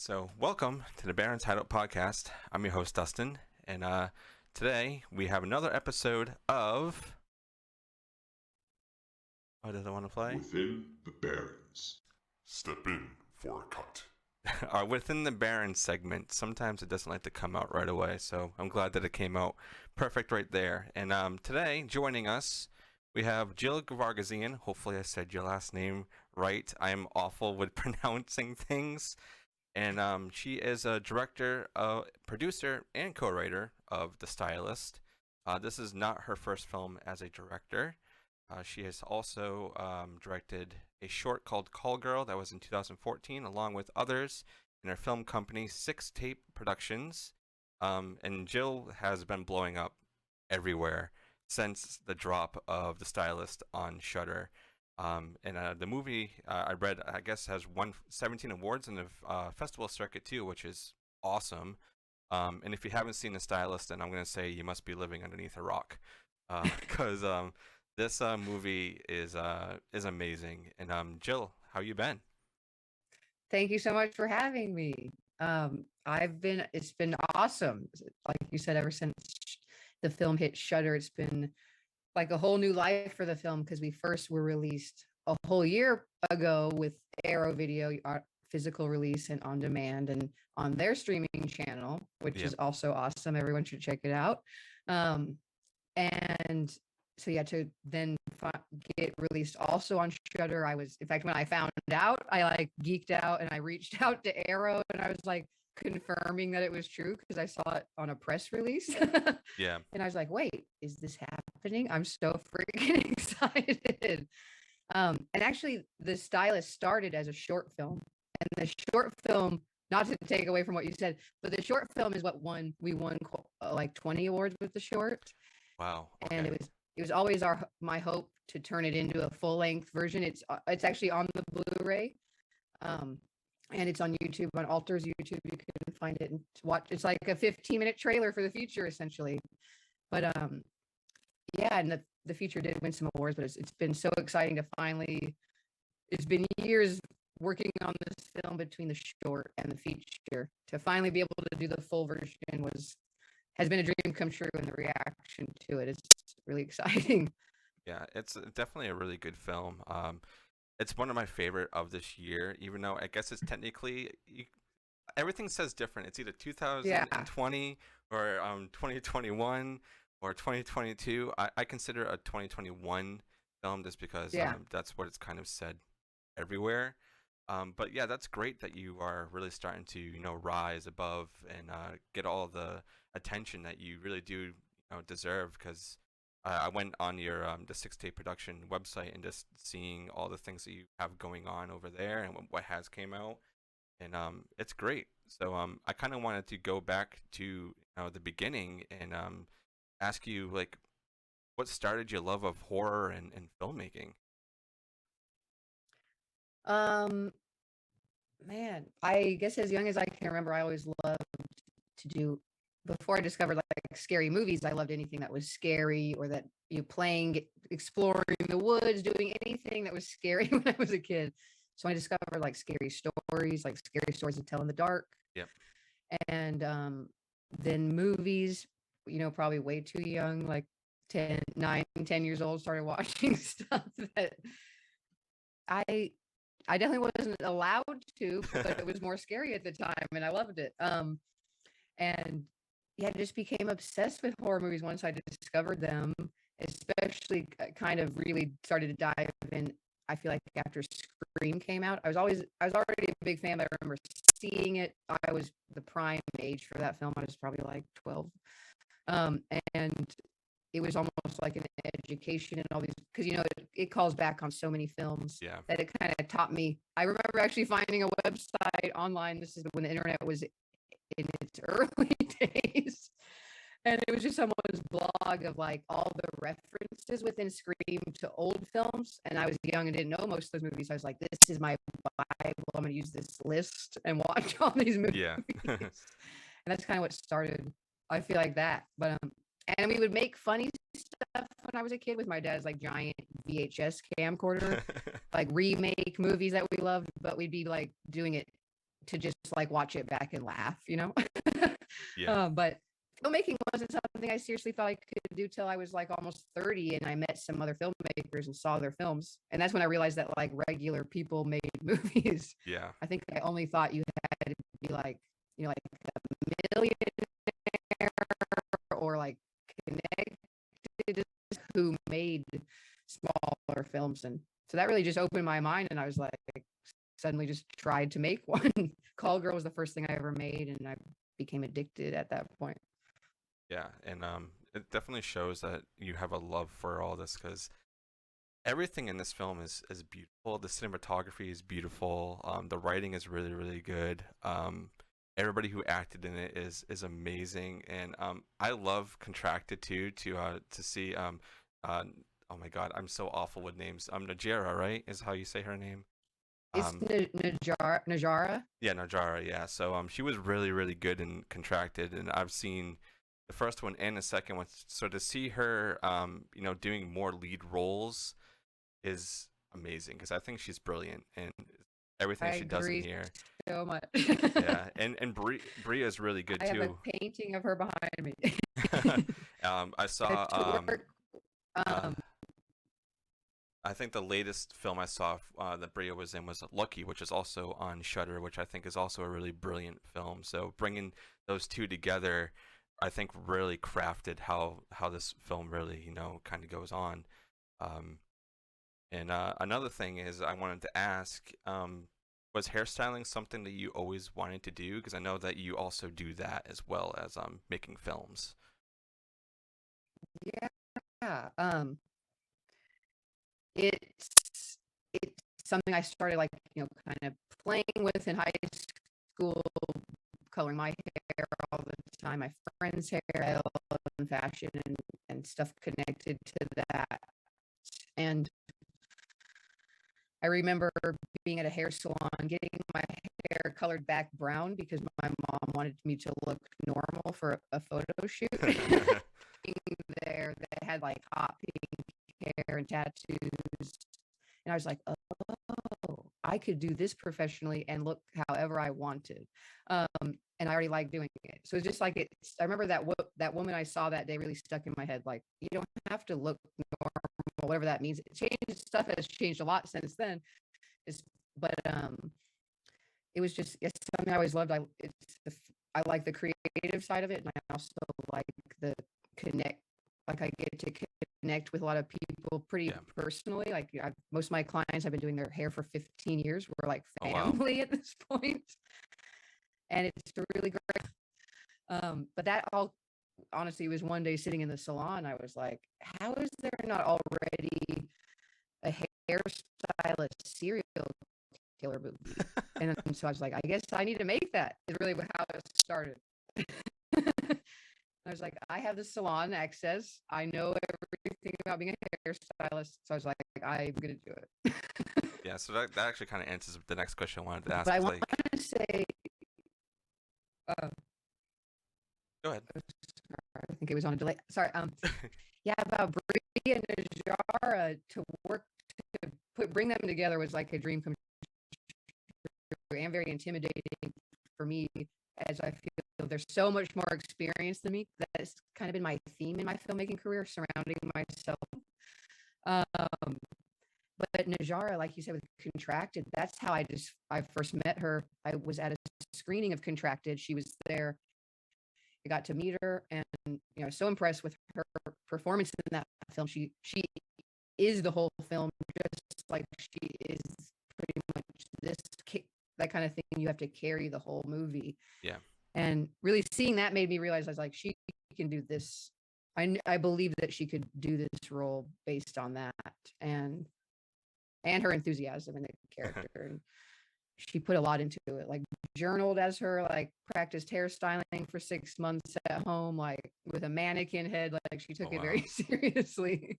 So welcome to the Barrens podcast. I'm your host Dustin, and today we have another episode of. What does I want to play? Within the Barrens. Step in for a cut. Our Within the Barrens segment. Sometimes it doesn't like to come out right away, so I'm glad that it came out perfect right there. And today, joining us, we have Gevargizian. Hopefully, I said your last name right. I am awful with pronouncing things. And she is a director, producer, and co-writer of The Stylist. This is not her first film as a director. She has also directed a short called Call Girl that was in 2014, along with others in her film company, Six Tape Productions. And Jill has been blowing up everywhere since the drop of The Stylist on Shudder. And the movie, I read, I guess, has won 17 awards in the festival circuit too, which is awesome. And if you haven't seen The Stylist, then I'm going to say you must be living underneath a rock, because this movie is amazing. And Jill, how you been? Thank you so much for having me. It's been awesome. Like you said, ever since the film hit Shudder, it's been like a whole new life for the film, because we first were released a whole year ago with Arrow Video, our physical release and on demand, and on their streaming channel, which is also awesome. Everyone should check it out. And so yeah, to then get released also on Shudder, in fact, when I found out, I like geeked out and I reached out to Arrow and I was like confirming that it was true, because I saw it on a press release. Yeah. And I was like, wait, is this happening? I'm so freaking excited. And actually, The Stylist started as a short film. And the short film, not to take away from what you said, but the short film is what we won like 20 awards with the short. Wow. Okay. And it was always my hope to turn it into a full-length version. It's actually on the Blu-ray. And it's on YouTube, on Alter's YouTube. You can find it and watch. It's like a 15-minute trailer for the feature, essentially. But yeah, and the feature did win some awards, but it's been so exciting to finally. It's been years working on this film between the short and the feature. To finally be able to do the full version has been a dream come true, and the reaction to it is really exciting. Yeah, it's definitely a really good film. It's one of my favorite of this year, even though I guess it's technically everything says different. It's either 2020 or 2021 or 2022. I consider a 2021 film just because that's what it's kind of said everywhere. But yeah, that's great that you are really starting to rise above and get all the attention that you really do deserve, because I went on your the Six Tape Production website and just seeing all the things that you have going on over there and what has came out, and it's great. So I kind of wanted to go back to the beginning and ask you, like, what started your love of horror and filmmaking? Man, I guess as young as I can remember, I always loved to do. Before I discovered like scary movies, I loved anything that was scary, or that playing, exploring the woods, doing anything that was scary when I was a kid. So I discovered like scary stories to tell in the dark. Yep. And then movies, probably way too young, like 9, 10 years old, started watching stuff that I definitely wasn't allowed to, but it was more scary at the time, and I loved it. And yeah, I just became obsessed with horror movies once I discovered them, especially kind of really started to dive in. I feel like after Scream came out, I was already a big fan, but I remember seeing it. I was the prime age for that film. I was probably like 12. And it was almost like an education in all these, because it calls back on so many films that it kind of taught me. I remember actually finding a website online. This is when the internet was in its early days, and it was just someone's blog of like all the references within Scream to old films, and I was young and didn't know most of those movies. So I was like, this is my Bible. I'm going to use this list and watch all these movies. And that's kind of what started, I feel like, that. But and we would make funny stuff when I was a kid with my dad's like giant VHS camcorder, like remake movies that we loved, but we'd be like doing it to just like watch it back and laugh, Yeah. But filmmaking wasn't something I seriously thought I could do till I was like almost 30, and I met some other filmmakers and saw their films, and that's when I realized that like regular people made movies. Yeah. I think I only thought you had to be like, like a millionaire or like connected who made smaller films, and so that really just opened my mind, and I was like suddenly just tried to make one. Call Girl was the first thing I ever made, and I became addicted at that point. Yeah, and it definitely shows that you have a love for all this, because everything in this film is beautiful. The cinematography is beautiful. The writing is really, really good. Everybody who acted in it is amazing, and I love Contracted too, to see oh my God, I'm so awful with names. Najera, right, is how you say her name. It's Najara. Yeah, Najara. Yeah. So she was really, really good in Contracted, and I've seen the first one and the second one. So to see her, doing more lead roles is amazing, because I think she's brilliant, and everything she does in here. So much. Yeah, and Bria is really good too. I have a painting of her behind me. I saw. I think the latest film I saw that Bria was in was Lucky, which is also on Shudder, which I think is also a really brilliant film. So bringing those two together, I think really crafted how this film really, kind of goes on. And another thing is, I wanted to ask, was hairstyling something that you always wanted to do? Because I know that you also do that as well as making films. Yeah. It's something I started like, kind of playing with in high school, coloring my hair all the time, my friends' hair, and fashion and stuff connected to that. And I remember being at a hair salon, getting my hair colored back brown because my mom wanted me to look normal for a photo shoot. There, they had like hot pink hair and tattoos, and I was like, oh, I could do this professionally and look however I wanted. And I already liked doing it. So it's just like I remember that woman I saw that day really stuck in my head. Like, you don't have to look normal, whatever that means. Stuff has changed a lot since then. But it was just, it's something I always loved. I like the creative side of it, and I also like the connect. Like, I get to connect with a lot of people pretty personally. Like, most of my clients have been doing their hair for 15 years. We're like family at this point. And it's really great. But that all, honestly, was one day sitting in the salon. I was like, how is there not already a hairstylist serial killer movie? And so I was like, I guess I need to make that. Is really how it started. I was like, I have the salon access. I know everything about being a hairstylist. So I was like, I'm going to do it. Yeah, so that actually kind of answers the next question I wanted to ask. But I want to say, go ahead. I think it was on a delay. Sorry. Yeah, about Brie and Najara to work to bring them together was like a dream come true, and very intimidating for me, as I feel there's so much more experience than me. That's kind of been my theme in my filmmaking career, surrounding myself. But Najara, like you said, with Contracted, that's how I first met her. I was at a screening of Contracted. She was there. I got to meet her, and so impressed with her performance in that film. She is the whole film, just like she is pretty much that kind of thing. You have to carry the whole movie. Yeah. And really seeing that made me realize, I was like, she can do this. I believe that she could do this role based on that, and her enthusiasm in the character. And she put a lot into it, like journaled as her, like practiced hairstyling for 6 months at home, like with a mannequin head. Like, she took it very seriously.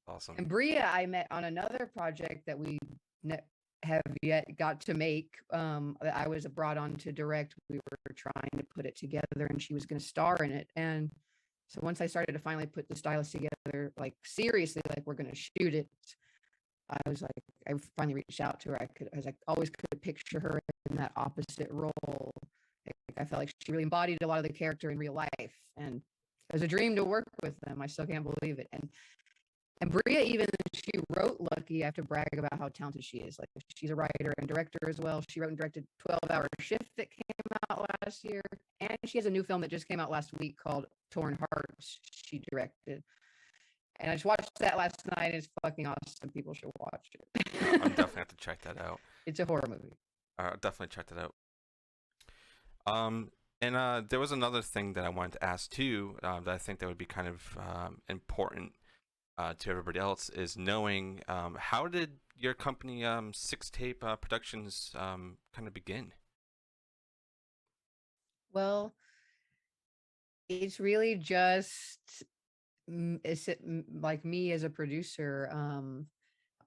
Awesome. And Bria, I met on another project that we have yet got to make. That I was brought on to direct. We were trying to put it together, and she was going to star in it. And so once I started to finally put the Stylist together, like seriously, like we're going to shoot it, I was like, I finally reached out to her. I always could picture her in that opposite role. I felt like she really embodied a lot of the character in real life, and it was a dream to work with them. I still can't believe it. And Bria, even she wrote Lucky, I have to brag about how talented she is. Like, she's a writer and director as well. She wrote and directed 12-Hour Shift that came out last year, and she has a new film that just came out last week called Torn Hearts. She directed, and I just watched that last night. It's fucking awesome. People should watch it. I'm definitely have to check that out. It's a horror movie. I'll definitely check that out. And there was another thing that I wanted to ask too, that I think that would be kind of important to everybody else, is knowing how did your company Six Tape Productions kind of begin? Well, it's really just like me as a producer,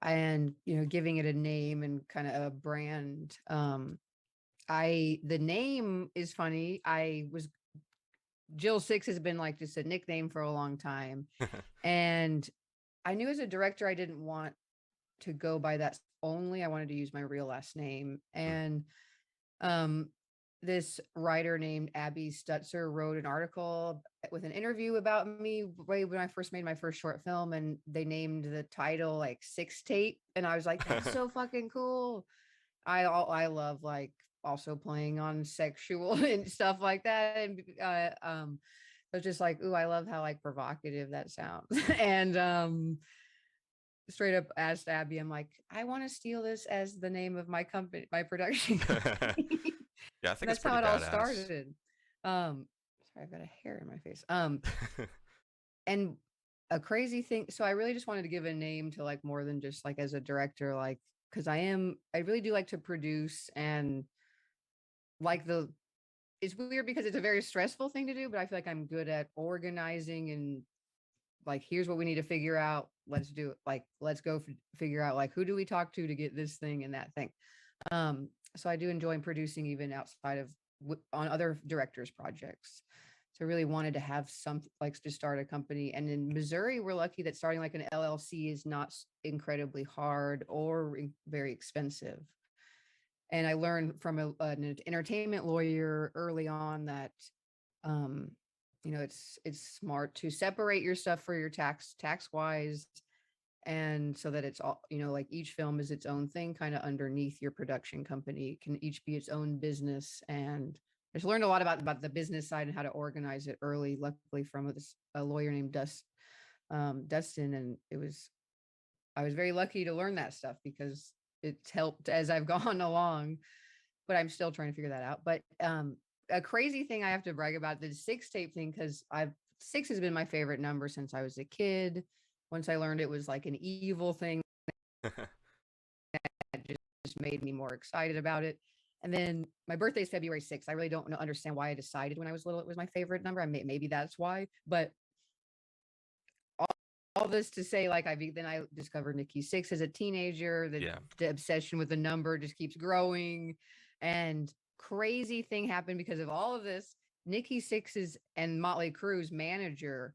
and giving it a name and kind of a brand. The name is funny. JillSixx has been like just a nickname for a long time. And I knew as a director, I didn't want to go by that only. I wanted to use my real last name. And this writer named Abby Stutzer wrote an article with an interview about me way when I first made my first short film, and they named the title like Six Tape. And I was like, that's so fucking cool. I love like also playing on sexual and stuff like that. And I was just like, ooh, I love how like provocative that sounds. And straight up asked Abby, I'm like, I want to steal this as the name of my company, my production company. Yeah, I think that's it's how it badass. all started. Sorry, I've got a hair in my face. And a crazy thing. So I really just wanted to give a name to like more than just like as a director, like, because I really do like to produce, and like it's weird because it's a very stressful thing to do, but I feel like I'm good at organizing and like, here's what we need to figure out. Let's do it. Like, let's go figure out like, who do we talk to get this thing and that thing. So I do enjoy producing even outside of on other directors' projects. So I really wanted to have some like to start a company. And in Missouri, we're lucky that starting like an LLC is not incredibly hard or very expensive. And I learned from an entertainment lawyer early on that, it's smart to separate your stuff for your tax wise. And so that it's all, like each film is its own thing kind of underneath your production company. It can each be its own business. And I just learned a lot about the business side and how to organize it early, luckily from a lawyer named Dustin. And I was very lucky to learn that stuff because it's helped as I've gone along, but I'm still trying to figure that out. But a crazy thing I have to brag about the Six Tape thing, because six has been my favorite number since I was a kid. Once I learned it was like an evil thing, that just made me more excited about it. And then my birthday is February 6th. I really don't understand why I decided when I was little it was my favorite number. Maybe that's why. But all this to say, like, I discovered Nikki Sixx as a teenager. The obsession with the number just keeps growing. And crazy thing happened because of all of this. Nikki Sixx's and Motley Crue's manager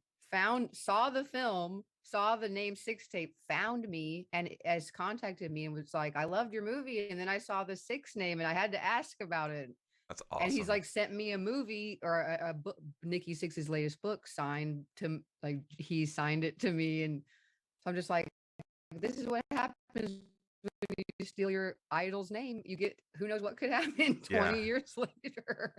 saw the film, saw the name Six Tape, found me, and has contacted me and was like, I loved your movie. And then I saw the Six name and I had to ask about it. That's awesome. And he's like sent me a movie or a book, Nikki Sixx's latest book, signed to, like, he signed it to me. And so I'm just like, this is what happens when you steal your idol's name. You get, who knows what could happen 20 years later.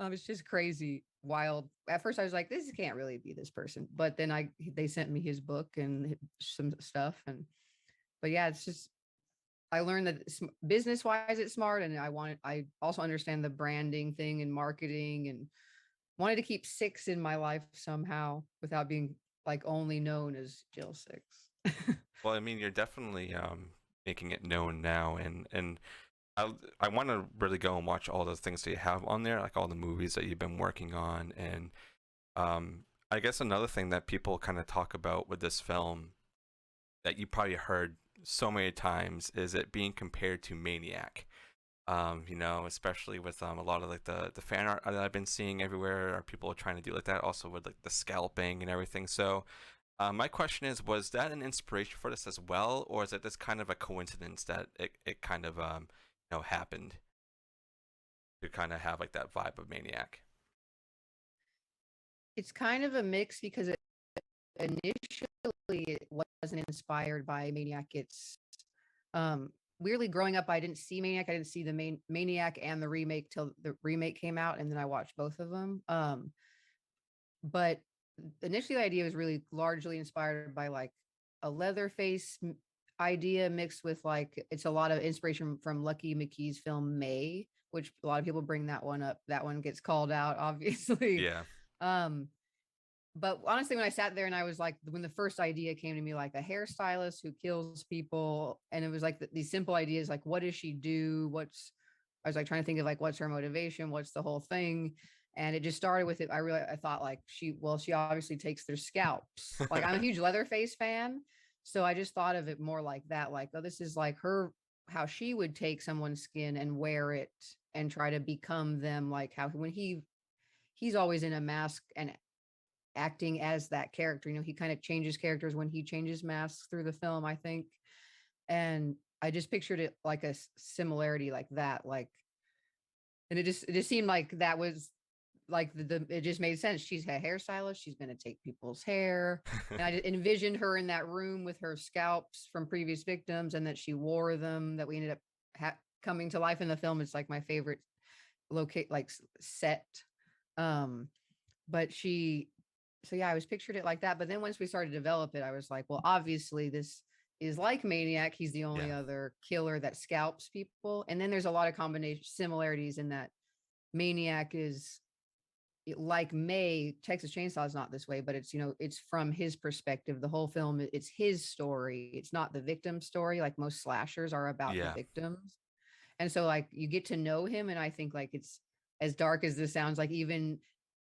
It's just crazy, wild. At first I was like, this can't really be this person. But then they sent me his book and some stuff. But yeah, it's just, I learned that business wise, it's smart. And I also understand the branding thing and marketing, and wanted to keep Six in my life somehow without being like only known as JillSixx. Well, I mean, you're definitely making it known now, and I want to really go and watch all those things that you have on there, like all the movies that you've been working on. And I guess another thing that people kind of talk about with this film that you probably heard so many times is it being compared to Maniac. Especially with a lot of like the fan art that I've been seeing everywhere, or people are trying to do like that, also with like the scalping and everything. So my question is, was that an inspiration for this as well, or is it just kind of a coincidence that it kind of happened? to kind of have like that vibe of Maniac? It's kind of a mix because initially it wasn't inspired by Maniac. It's weirdly growing up, I didn't see Maniac. I didn't see the main Maniac and the remake till the remake came out, and then I watched both of them. But initially, the idea was really largely inspired by like a Leatherface idea mixed with like it's a lot of inspiration from Lucky McKee's film May, which a lot of people bring that one up. That one gets called out, obviously. Yeah. Um, but honestly, when I sat there and I was like, when the first idea came to me, like a hairstylist who kills people, and it was like these simple ideas, like what does she do? I was like trying to think of like what's her motivation, what's the whole thing, and it just started with it. I thought like she obviously takes their scalps. Like I'm a huge Leatherface fan, so I just thought of it more like that, like oh, this is like her how she would take someone's skin and wear it and try to become them, like how when he's always in a mask and acting as that character. He kind of changes characters when he changes masks through the film, I think. And I just pictured it like a similarity like that, like, and it just seemed like that was like it just made sense. She's a hairstylist. She's going to take people's hair. And I just envisioned her in that room with her scalps from previous victims and that she wore them, that we ended up coming to life in the film. It's like my favorite set. But so yeah, I was pictured it like that. But then once we started to develop it, I was like, well, obviously this is like Maniac. He's the only other killer that scalps people. And then there's a lot of combination similarities in that Maniac is like May. Texas Chainsaw is not this way, but it's, it's from his perspective. The whole film, it's his story. It's not the victim's story. Like most slashers are about the victims. And so like you get to know him. And I think like it's as dark as this sounds, like even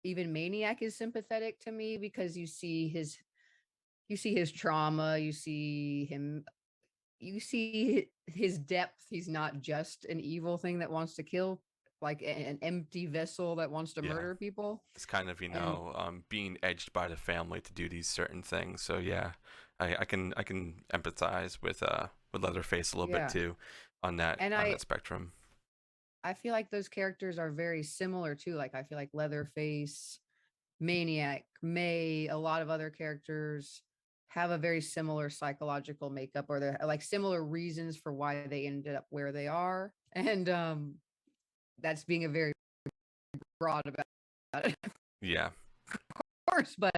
Maniac is sympathetic to me because you see his trauma, you see his depth. He's not just an evil thing that wants to kill, like an empty vessel that wants to murder people. It's kind of, being edged by the family to do these certain things. So yeah, I can empathize with Leatherface a little bit too on that that spectrum. I feel like those characters are very similar too. Like I feel like Leatherface, Maniac, May, a lot of other characters have a very similar psychological makeup, or they're like similar reasons for why they ended up where they are. And that's being a very broad about it. Yeah. Of course, but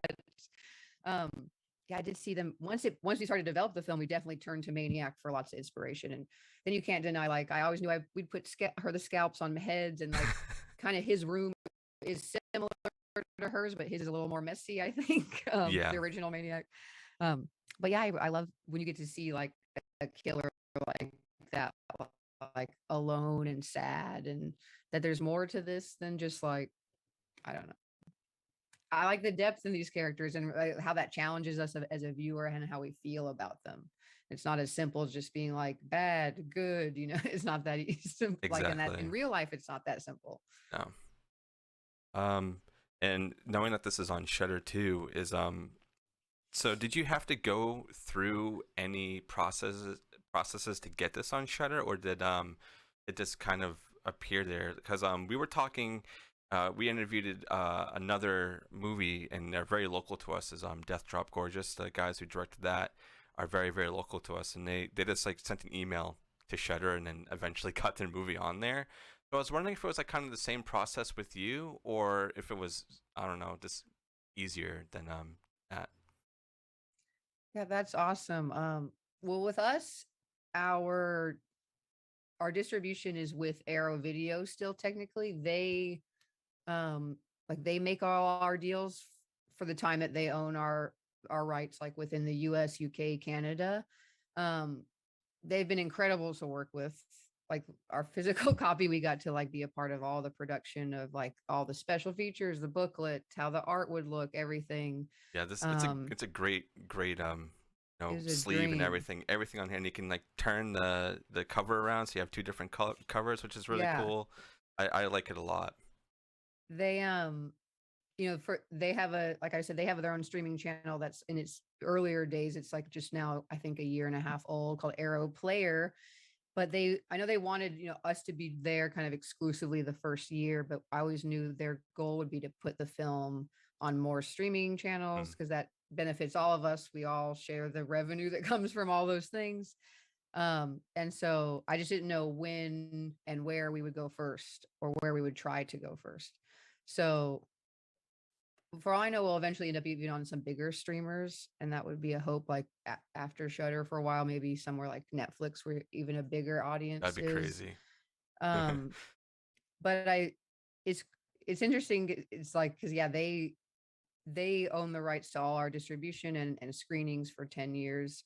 yeah, I did see them once we started to develop the film. We definitely turned to Maniac for lots of inspiration, and then you can't deny, like I always knew we'd put the scalps on heads, and like kind of his room is similar to hers, but his is a little more messy, I think. The original Maniac. But yeah, I love when you get to see like a killer like that, like alone and sad, and that there's more to this than just like, I don't know. I like the depth in these characters and how that challenges us as a viewer and how we feel about them. It's not as simple as just being like bad, good, it's not that easy. Exactly. Like in real life, it's not that simple. No. And knowing that this is on Shudder too is so did you have to go through any processes to get this on Shudder, or did it just kind of appear there? Because we were talking, we interviewed another movie, and they're very local to us, is Death Drop Gorgeous. The guys who directed that are very, very local to us, and they just like sent an email to Shudder and then eventually got their movie on there. So I was wondering if it was like kind of the same process with you, or if it was, I don't know, just easier than that. Yeah, that's awesome. Well, with us, our distribution is with Arrow Video still. Technically, they they make all our deals for the time that they own our rights, like within the US, UK, Canada. They've been incredible to work with. Like our physical copy, we got to like be a part of all the production of like all the special features, the booklet, how the art would look, everything. Yeah, it's a great sleeve and everything on here, and you can like turn the cover around, so you have two different covers, which is really cool. I like it a lot. They they have like I said, they have their own streaming channel that's in its earlier days. It's like just now, I think, a year and a half old, called Arrow Player. but I know they wanted, us to be there kind of exclusively the first year, but I always knew their goal would be to put the film on more streaming channels because that benefits all of us. We all share the revenue that comes from all those things. And so I just didn't know when and where we would go first or where we would try to go first. So for all I know, we'll eventually end up even on some bigger streamers, and that would be a hope. Like after Shudder for a while, maybe somewhere like Netflix, where even a bigger audience That'd be is. crazy. But it's interesting. It's like because they own the rights to all our distribution and screenings for 10 years.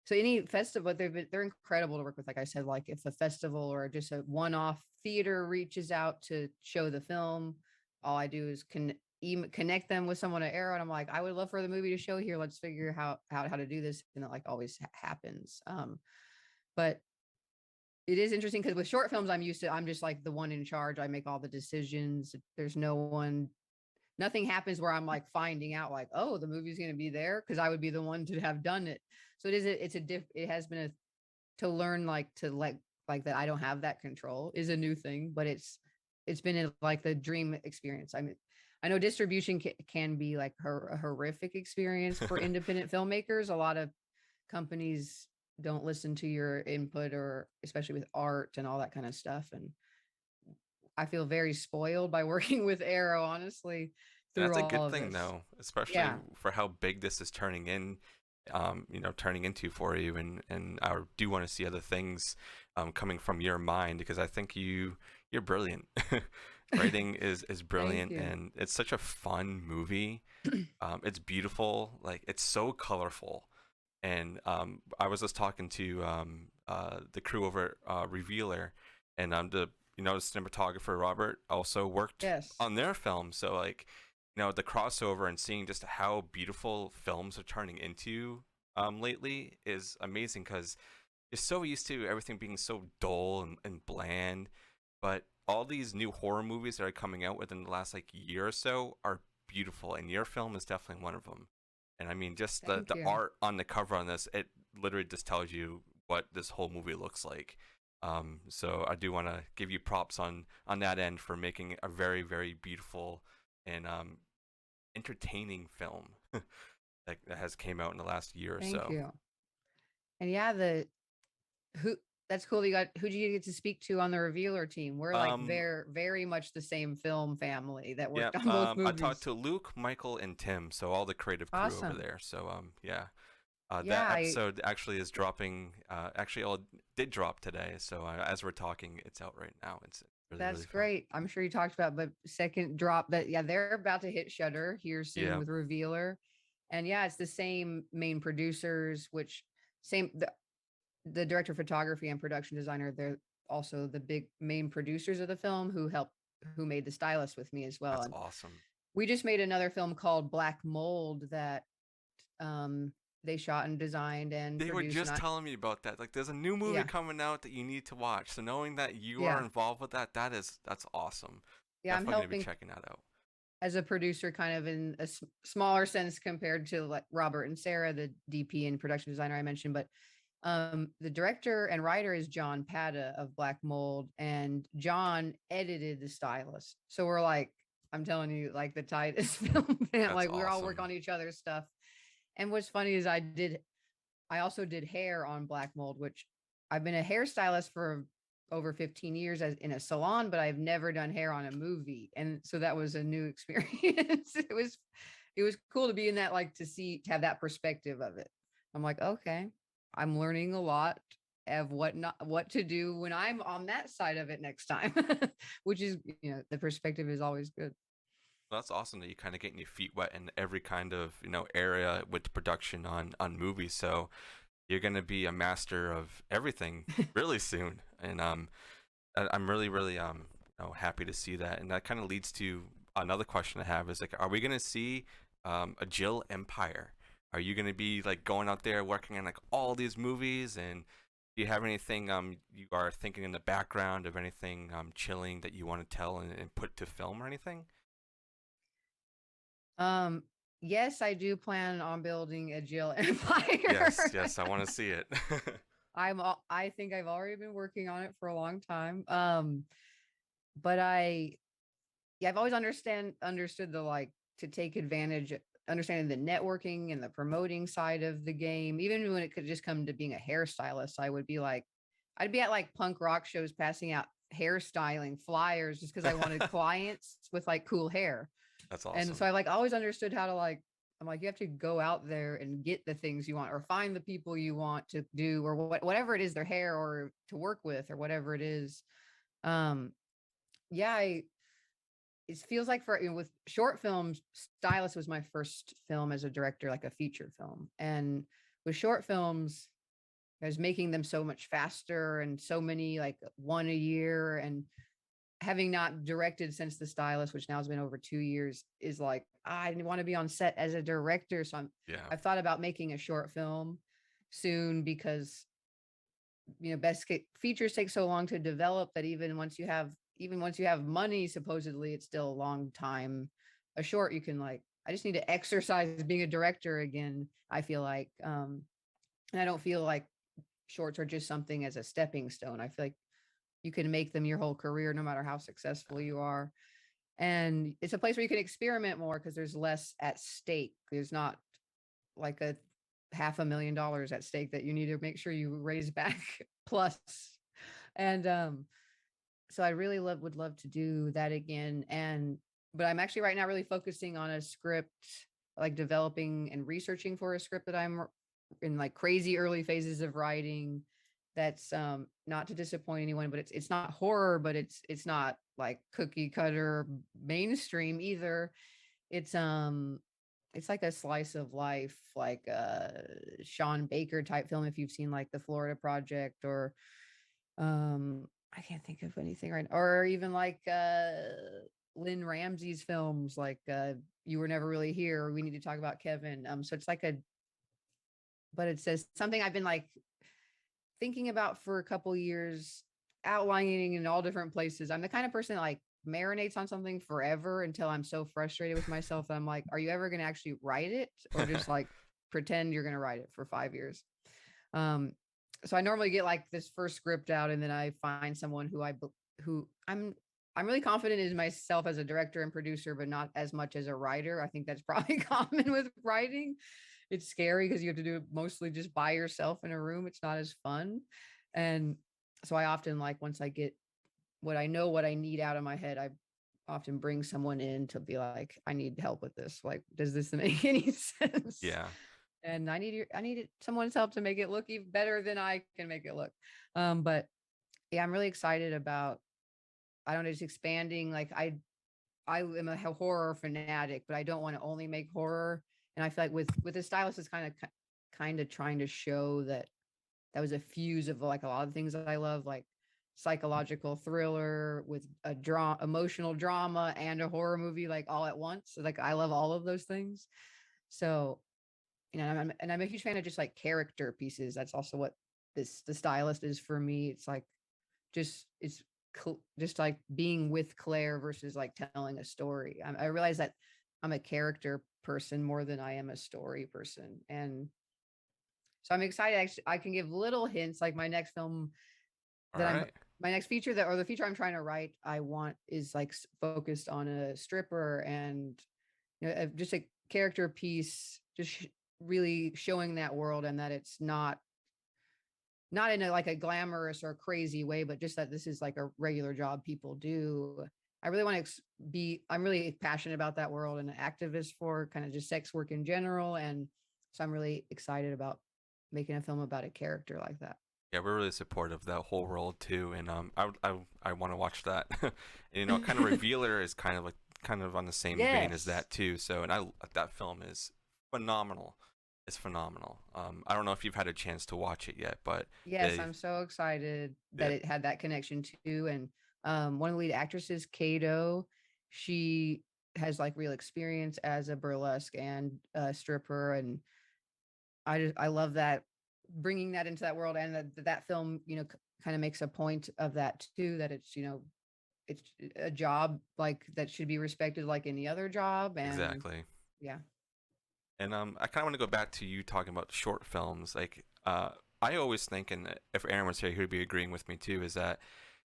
So any festival, they're incredible to work with. Like I said, like if a festival or just a one-off theater reaches out to show the film, all I do is connect them with someone at Arrow, and I'm like, I would love for the movie to show here. Let's figure how to do this, and it like always happens. But it is interesting because with short films, I'm just like the one in charge. I make all the decisions. There's nothing happens where I'm like finding out like, oh, the movie's going to be there, because I would be the one to have done it. So it has been to learn like that I don't have that control is a new thing, but it's been like the dream experience. I mean, I know distribution can be like a horrific experience for independent filmmakers. A lot of companies don't listen to your input, or especially with art and all that kind of stuff. And I feel very spoiled by working with Arrow, honestly. That's a good thing, though, especially for how big this is turning into for you. And I do want to see other things coming from your mind, because I think you're brilliant. Writing is brilliant, and it's such a fun movie. It's beautiful, like it's so colorful. And I was just talking to the crew over at Revealer, and the cinematographer Robert also worked on their film. So like, the crossover and seeing just how beautiful films are turning into lately is amazing, because you're so used to everything being so dull and bland. But all these new horror movies that are coming out within the last like year or so are beautiful, and your film is definitely one of them. And I mean, just the art on the cover on this, it literally just tells you what this whole movie looks like. So I do want to give you props on that end for making a very, very beautiful and entertaining film that has came out in the last year or so. Thank you. And that's cool. Who did you get to speak to on the Revealer team? We're like very, very much the same film family that worked on both movies. I talked to Luke, Michael, and Tim, so all the creative crew over there. So that episode actually is dropping. Actually, did drop today. So as we're talking, it's out right now. It's really great. I'm sure you talked about, but second drop. But they're about to hit Shudder here soon with Revealer, and it's the same main producers, the director of photography and production designer. They're also the big main producers of the film who made the Stylist with me as well. That's awesome. We just made another film called Black Mold that they shot and designed and they were just telling me about that. Like, there's a new movie coming out that you need to watch. So knowing that you are involved with that's awesome. Yeah, I'm helping be checking that out as a producer, kind of in a smaller sense compared to like Robert and Sarah, the DP and production designer I mentioned. But the director and writer is John Pata of Black Mold, and John edited the Stylist. So we're like, I'm telling you, like the tightest film fan. Like we all work on each other's stuff. And what's funny is I also did hair on Black Mold, which I've been a hairstylist for over 15 years in a salon, but I've never done hair on a movie. And so that was a new experience. It was cool to be in that, like to have that perspective of it. I'm like, okay, I'm learning a lot of what to do when I'm on that side of it next time, which is, the perspective is always good. Well, that's awesome that you're kind of getting your feet wet in every kind of, area with production on movies. So you're going to be a master of everything really soon. And I'm really, really happy to see that. And that kind of leads to another question I have is like, are we going to see a Jill empire? Are you going to be like going out there working on like all these movies? And do you have anything you are thinking in the background of anything chilling that you want to tell and put to film or anything? Yes, I do plan on building a Jill empire. Yes, I want to see it. I think I've already been working on it for a long time. But yeah, I've always understood the like to take advantage, understanding the networking and the promoting side of the game. Even when it could just come to being a hairstylist, I'd be at like punk rock shows passing out hairstyling flyers just because I wanted clients with like cool hair. That's And awesome. so I like always understood how to like, I'm like, you have to go out there and get the things you want or find the people you want to do or whatever it is, their hair or to work with or whatever it is. Um, yeah, it feels like with short films, Stylist was my first film as a director, like a feature film. And with short films, I was making them so much faster and so many like one a year. And having not directed since The Stylist, which now has been over 2 years, is like, I want to be on set as a director. So I've thought about making a short film soon because, best features take so long to develop that even once you have money, supposedly it's still a long time. A short, you can like, I just need to exercise being a director again. I feel like, and I don't feel like shorts are just something as a stepping stone. I feel like you can make them your whole career, no matter how successful you are. And it's a place where you can experiment more because there's less at stake. There's not like a $500,000 at stake that you need to make sure you raise back plus. And so I really would love to do that again. But I'm actually right now really focusing on a script, like developing and researching for a script that I'm in like crazy early phases of writing. That's not to disappoint anyone, but it's not horror, but it's not like cookie cutter mainstream either. It's like a slice of life, like a Sean Baker type film. If you've seen like The Florida Project or I can't think of anything right now. Or even like Lynn Ramsey's films like You Were Never Really Here, or We Need to Talk About Kevin. So it's like but it says something I've been like thinking about for a couple years, outlining in all different places. I'm the kind of person that like marinates on something forever until I'm so frustrated with myself that I'm like, are you ever going to actually write it or just like pretend you're going to write it for 5 years? So I normally get like this first script out and then I find someone who I'm really confident in myself as a director and producer, but not as much as a writer. I think that's probably common with writing. It's scary because you have to do it mostly just by yourself in a room. It's not as fun. And so I often like once I get what I need out of my head, I often bring someone in to be like, I need help with this. Like, does this make any sense? Yeah. And I needed someone's help to make it look even better than I can make it look. But yeah, I'm really excited about, I don't know, just expanding. Like I am a horror fanatic, but I don't want to only make horror. And I feel like with the Stylist is kind of trying to show that was a fuse of like a lot of things that I love, like psychological thriller with a emotional drama and a horror movie, like all at once. So, like I love all of those things. So, I'm a huge fan of just like character pieces. That's also what the Stylist is for me. It's like it's just like being with Claire versus like telling a story. I realize that I'm a character person more than I am a story person, and so I'm excited. Actually, I can give little hints. Like my next film All right. my next feature the feature I'm trying to write, I want is like focused on a stripper and just a character piece, just really showing that world and that it's not in a like a glamorous or crazy way, but just that this is like a regular job people do. I really want to I'm really passionate about that world and an activist for kind of just sex work in general. And so I'm really excited about making a film about a character like that. Yeah, we're really supportive of that whole world too, and I want to watch that. And, kind of Revealer is kind of on the same vein as Yes. that too. So, and that film is phenomenal. It's phenomenal. I don't know if you've had a chance to watch it yet, but Yes, I'm so excited that yeah, it had that connection too. And one of the lead actresses, Kato, she has like real experience as a burlesque and stripper, and I love that, bringing that into that world, and that film kind of makes a point of that too, that it's a job like that should be respected like any other job. And exactly. yeah. And I kind of want to go back to you talking about short films. Like, I always think, and if Aaron was here, he would be agreeing with me too, is that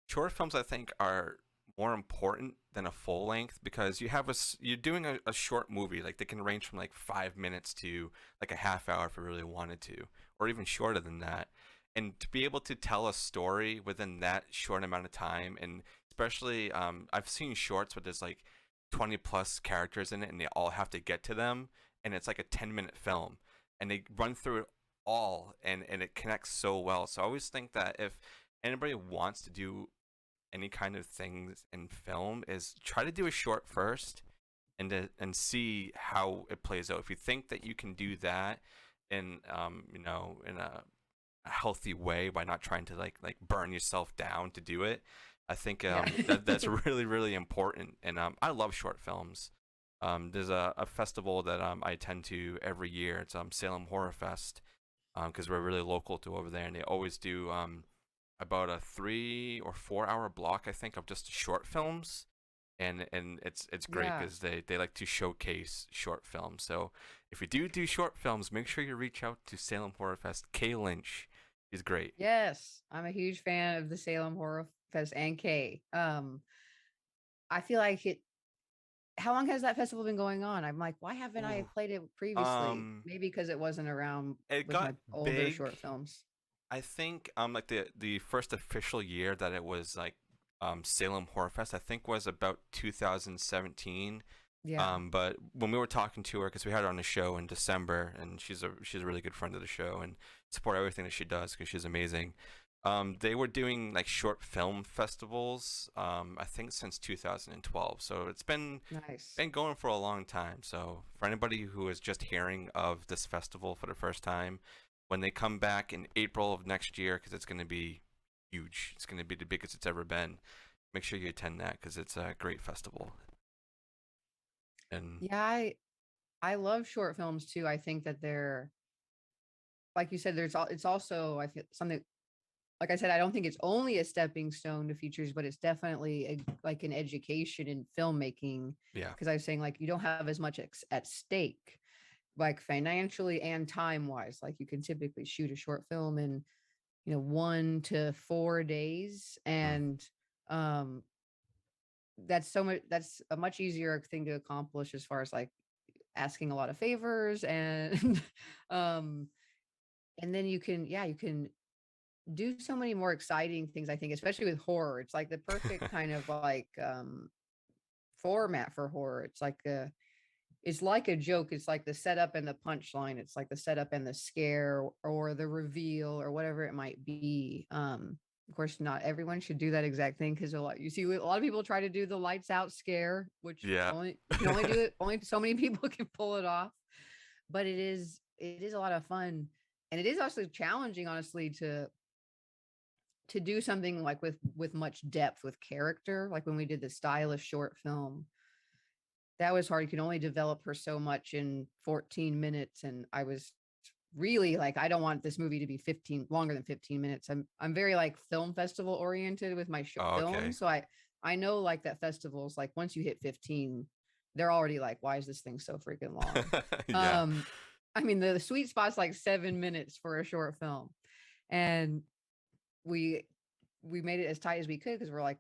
short films I think are more important than a full length because you're doing a short movie, like they can range from like 5 minutes to like a half hour if you really wanted to, or even shorter than that. And to be able to tell a story within that short amount of time, and especially I've seen shorts where there's like 20 plus characters in it and they all have to get to them, and it's like a 10-minute film and they run through it all, and it connects so well. So I always think that if anybody wants to do any kind of things in film, is try to do a short first and see how it plays out. If you think that you can do that in in a healthy way by not trying to like burn yourself down to do it, I think that's really really important. And I love short films. There's a festival that I attend to every year. It's Salem Horror Fest, because we're really local to over there, and they always do about a 3 or 4 hour block, I think, of just short films, and it's great Yeah. because they like to showcase short films. So if you do short films, make sure you reach out to Salem Horror Fest. Kay Lynch is great. Yes, I'm a huge fan of the Salem Horror Fest and K. I feel like it. How long has that festival been going on? I'm like, why haven't I Ooh. played it previously? Maybe because it wasn't around It with got my older big. short films. I think like the first official year that it was like Salem Horror Fest, I think was about 2017. Yeah, But when we were talking to her, because we had her on the show in December, and she's a really good friend of the show and support everything that she does because she's amazing. They were doing like short film festivals, I think since 2012. So it's nice. been going for a long time. So for anybody who is just hearing of this festival for the first time, when they come back in April of next year, because it's going to be huge, it's going to be the biggest it's ever been. Make sure you attend that because it's a great festival. And Yeah, I love short films too. I think that they're, like you said, it's also, I feel something, like I said, I don't think it's only a stepping stone to features, but it's definitely like an education in filmmaking. yeah, Because I was saying, like, you don't have as much at stake, like financially and time wise. Like you can typically shoot a short film in 1 to 4 days, mm, and um that's a much easier thing to accomplish as far as like asking a lot of favors, and um and then you can do so many more exciting things, I think, especially with horror. It's like the perfect kind of like format for horror. It's like a joke. It's like the setup and the punchline. It's like the setup and the scare or the reveal or whatever it might be. Of course, not everyone should do that exact thing, because you see a lot of people try to do the lights out scare, which yeah. only you can only do it. Only so many people can pull it off. But it is a lot of fun, and it is also challenging, honestly, to do something like with much depth with character. Like when we did the Stylist short film, that was hard. You can only develop her so much in 14 minutes. And I was really like, I don't want this movie to be longer than 15 minutes. I'm very like film festival oriented with my Oh, okay. films. So I know like that festivals, like once you hit 15, they're already like, why is this thing so freaking long? Yeah. Um, I mean, the sweet spot's like 7 minutes for a short film. And we made it as tight as we could, because we're like,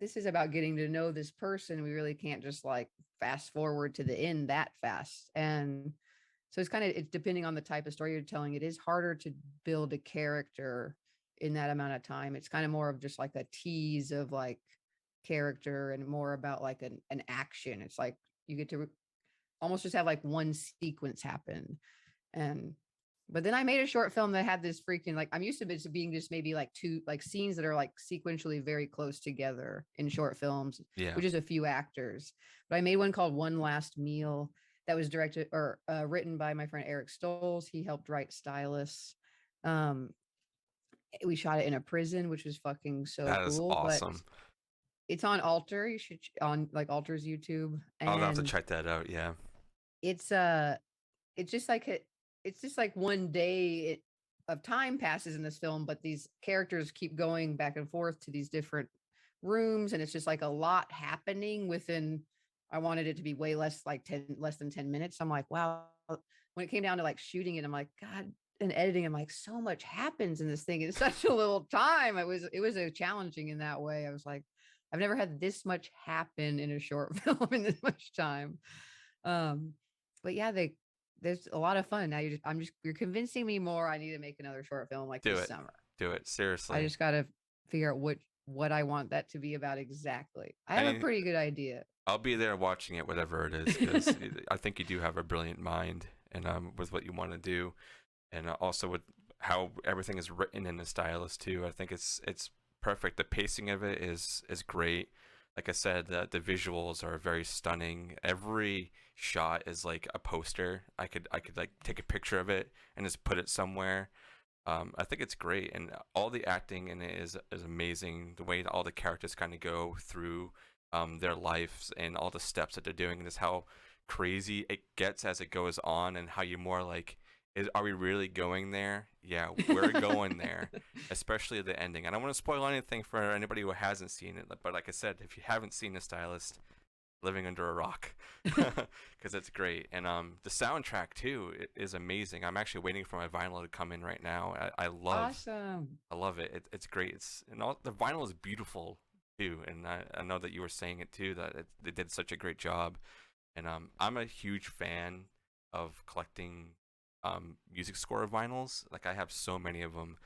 this is about getting to know this person. We really can't just like fast forward to the end that fast. And so it's depending on the type of story you're telling. It is harder to build a character in that amount of time. It's kind of more of just like a tease of like character, and more about like an action. It's like you get to almost just have like one sequence happen. And but then I made a short film that had this freaking, like, I'm used to it being just maybe like two like scenes that are like sequentially very close together in short films, Yeah. with just a few actors. But I made one called One Last Meal that was directed or written by my friend Eric Stolz. He helped write Stylist. Um, we shot it in a prison, which was fucking so That is cool. But awesome. it's on Alter. You should on like Alter's YouTube, I'll have to and check that out. Yeah. it's it's just like it's just like one day of time passes in this film, but these characters keep going back and forth to these different rooms, and it's just like a lot happening within. I wanted it to be way less, like less than 10 minutes. I'm like, wow. When it came down to like shooting it, I'm like, God, and editing, I'm like, so much happens in this thing in such a little time. It was a challenging in that way. I was like, I've never had this much happen in a short film in this much time. But yeah, there's a lot of fun. Now you're convincing me more. I need to make another short film like this summer. Do it. Seriously. I just got to figure out what I want that to be about exactly. I have a pretty good idea. I'll be there watching it, whatever it is, because I think you do have a brilliant mind, and with what you want to do, and also with how everything is written in the Stylist too. I think it's perfect. The pacing of it is great. Like I said, the visuals are very stunning. Every shot is like a poster. I could like take a picture of it and just put it somewhere. I think it's great, and all the acting in it is amazing. The way all the characters kind of go through their lives and all the steps that they're doing, and just how crazy it gets as it goes on, and how you're more like, are we really going there? Yeah, we're going there, especially the ending. I don't want to spoil anything for anybody who hasn't seen it, but like I said, if you haven't seen The Stylist, living under a rock, because it's great. And the soundtrack too is amazing. I'm actually waiting for my vinyl to come in right now. I love it. It's great. The vinyl is beautiful too, and I know that you were saying it too, that they did such a great job. And I'm a huge fan of collecting music score vinyls. Like, I have so many of them.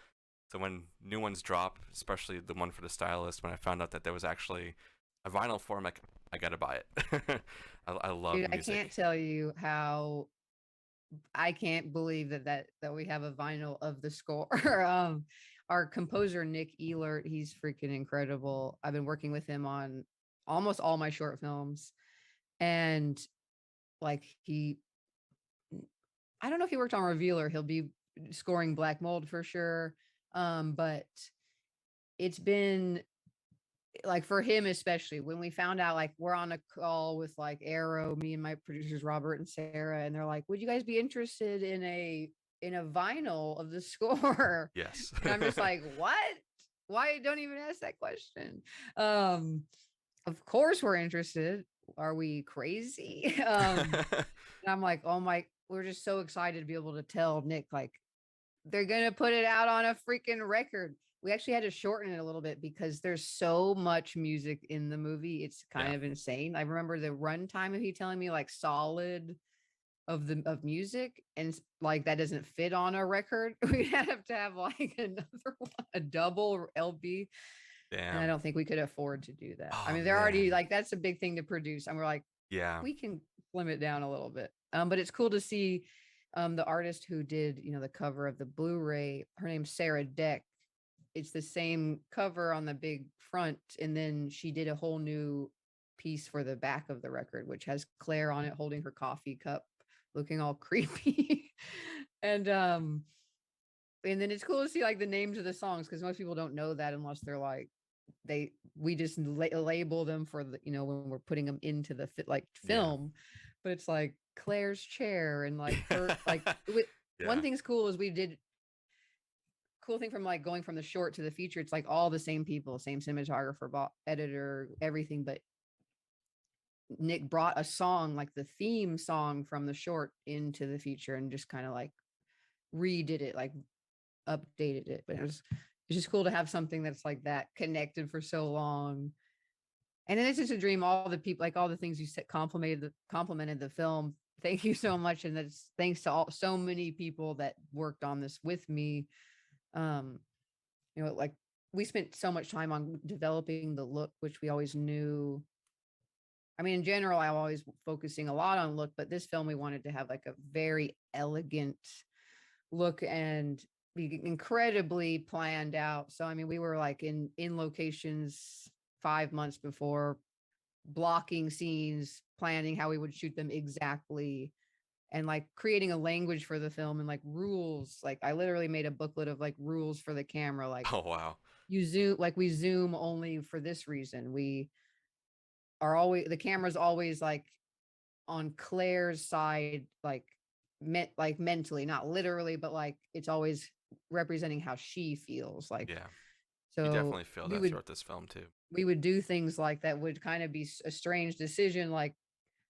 So when new ones drop, especially the one for The Stylist, when I found out that there was actually a vinyl for them, like, I gotta buy it. I love music. I can't tell you how I can't believe that we have a vinyl of the score. Our composer Nick Ehlert, he's freaking incredible. I've been working with him on almost all my short films, and like I don't know if he worked on Revealer. He'll be scoring Black Mold for sure. But it's been like, for him especially, when we found out, like, we're on a call with like Arrow, me and my producers Robert and Sarah, and they're like, would you guys be interested in a vinyl of the score? Yes. And I'm just like, what? Why don't even ask that question? Of course we're interested. Are we crazy? And I'm like, oh my, we're just so excited to be able to tell Nick, like, they're gonna put it out on a freaking record. We actually had to shorten it a little bit because there's so much music in the movie. It's kind of insane. I remember the runtime of he telling me like solid of music, and like that doesn't fit on a record. We'd have to have like another one, a double LP. Damn. And I don't think we could afford to do that. Oh, I mean, they're already like, that's a big thing to produce. And we're like, yeah, we can slim it down a little bit. But it's cool to see the artist who did, the cover of the Blu-ray. Her name's Sarah Deck. It's the same cover on the big front, and then she did a whole new piece for the back of the record, which has Claire on it holding her coffee cup, looking all creepy. And then it's cool to see like the names of the songs, because most people don't know that unless they're like, we just label them for the, when we're putting them into the film. But it's like Claire's chair, and like her like one thing's cool is we did cool thing from like going from the short to the feature. It's like all the same people, same cinematographer, editor, everything, but Nick brought a song, like the theme song from the short, into the feature and just kind of like redid it, like updated it. But it's just cool to have something that's like that connected for so long. And then it's just a dream. All the people, like all the things you said, complimented the film. Thank you so much. And that's thanks to so many people that worked on this with me. Like we spent so much time on developing the look, which we always knew. I mean, in general, I'm always focusing a lot on look, but this film, we wanted to have like a very elegant look and be incredibly planned out. So, I mean, we were like in locations 5 months before, blocking scenes, planning how we would shoot them exactly, and like creating a language for the film and like rules. Like I literally made a booklet of like rules for the camera. Like, oh wow, we zoom only for this reason. We are always, the camera's always like on Claire's side, like mentally, not literally, but like it's always representing how she feels. Like, so you definitely feel that throughout this film too. We would do things like that would kind of be a strange decision, like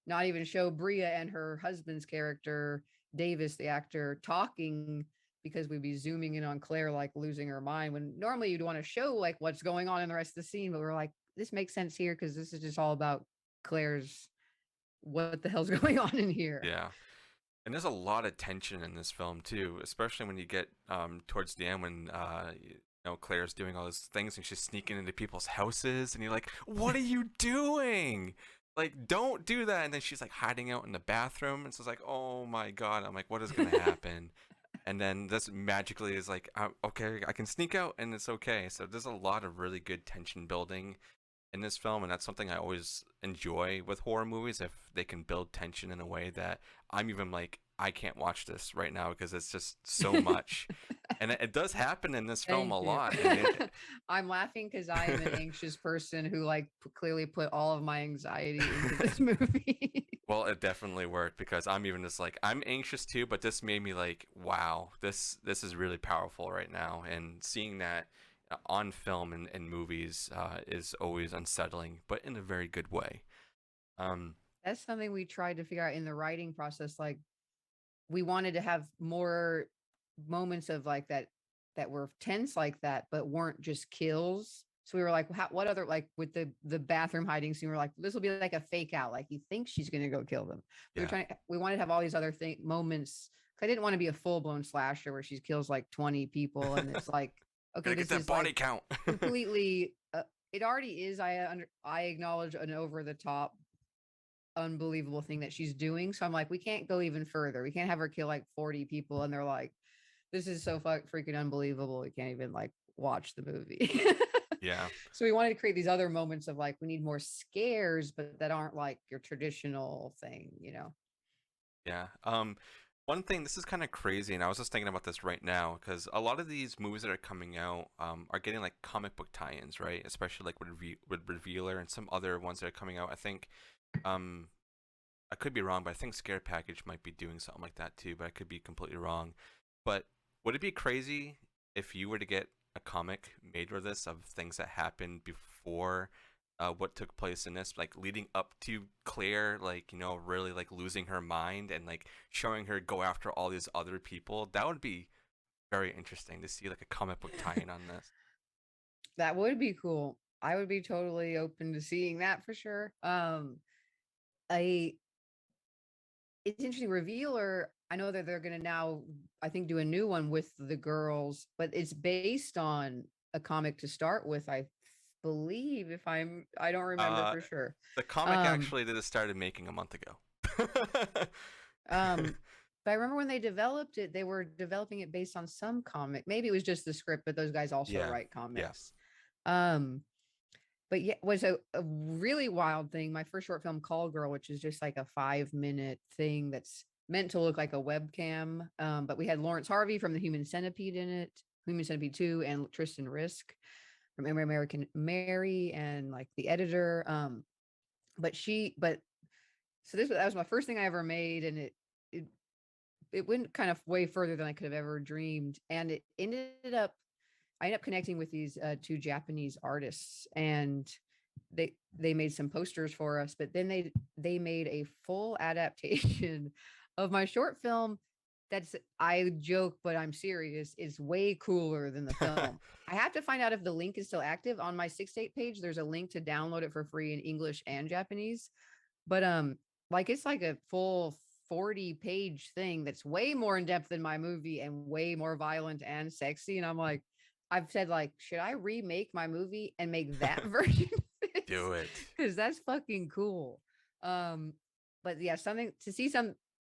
not even show Bria and her husband's character, Davis, the actor, talking, because we'd be zooming in on Claire, like losing her mind, when normally you'd want to show like what's going on in the rest of the scene. But we're like, this makes sense here because this is just all about Claire's, what the hell's going on in here. Yeah. And there's a lot of tension in this film too, especially when you get towards the end when Claire's doing all those things and she's sneaking into people's houses, and you're like, "What are you doing? Like, don't do that!" And then she's like hiding out in the bathroom, and so it's like, "Oh my god!" I'm like, "What is gonna happen?" And then this magically is like, "Okay, I can sneak out, and it's okay." So there's a lot of really good tension building in this film, and that's something I always enjoy with horror movies, if they can build tension in a way that I'm even like, I can't watch this right now because it's just so much. And it does happen in this film a lot. And I'm laughing because I am an anxious person who like clearly put all of my anxiety into this movie. Well, it definitely worked because I'm even just like, I'm anxious too, but this made me like, wow, this is really powerful right now. And seeing that on film and movies is always unsettling, but in a very good way. That's something we tried to figure out in the writing process. Like, we wanted to have more moments of like that were tense like that, but weren't just kills. So we were like, what other, like with the bathroom hiding scene, we were like, this will be like a fake out. Like, you think she's going to go kill them. Yeah. We wanted to have all these other moments. I didn't want to be a full blown slasher where she kills like 20 people. And it's like, okay, this get that body like count. completely, it already is. I acknowledge an over the top, unbelievable thing that she's doing. So I'm like, we can't go even further. We can't have her kill like 40 people. And they're like, this is so freaking unbelievable. We can't even like watch the movie. Yeah. So we wanted to create these other moments of like, we need more scares, but that aren't like your traditional thing, you know? Yeah. One thing, this is kind of crazy, and I was just thinking about this right now, because a lot of these movies that are coming out are getting like comic book tie-ins, right? Especially like with Revealer and some other ones that are coming out. I think, I could be wrong, but I think Scare Package might be doing something like that too, but I could be completely wrong. But would it be crazy if you were to get a comic made with this, of things that happened before what took place in this, like leading up to Claire, like, really like losing her mind and like showing her go after all these other people? That would be very interesting to see, like a comic book tie-in on this. That would be cool. I would be totally open to seeing that for sure. It's interesting. Revealer, I know that they're going to now, I think, do a new one with the girls, but it's based on a comic to start with, I believe. I don't remember for sure. The comic actually that it started making a month ago. But I remember when they developed it, they were developing it based on some comic. Maybe it was just the script, but those guys also write comics. Yeah. But yeah, it was a really wild thing. My first short film, Call Girl, which is just like a 5-minute thing that's meant to look like a webcam. But we had Lawrence Harvey from the Human Centipede in it, Human Centipede 2, and Tristan Risk from American Mary, and like the editor. So that was my first thing I ever made, and it went kind of way further than I could have ever dreamed. And I ended up connecting with these 2 Japanese artists, and they made some posters for us, but then they made a full adaptation of my short film. I joke, but I'm serious. It's way cooler than the film. I have to find out if the link is still active. On my 6-8 page, there's a link to download it for free in English and Japanese. But like, it's like a full 40-page thing that's way more in depth than my movie and way more violent and sexy. And I'm like, I've said, like, should I remake my movie and make that version? Do it, because that's fucking cool. But yeah, something to see,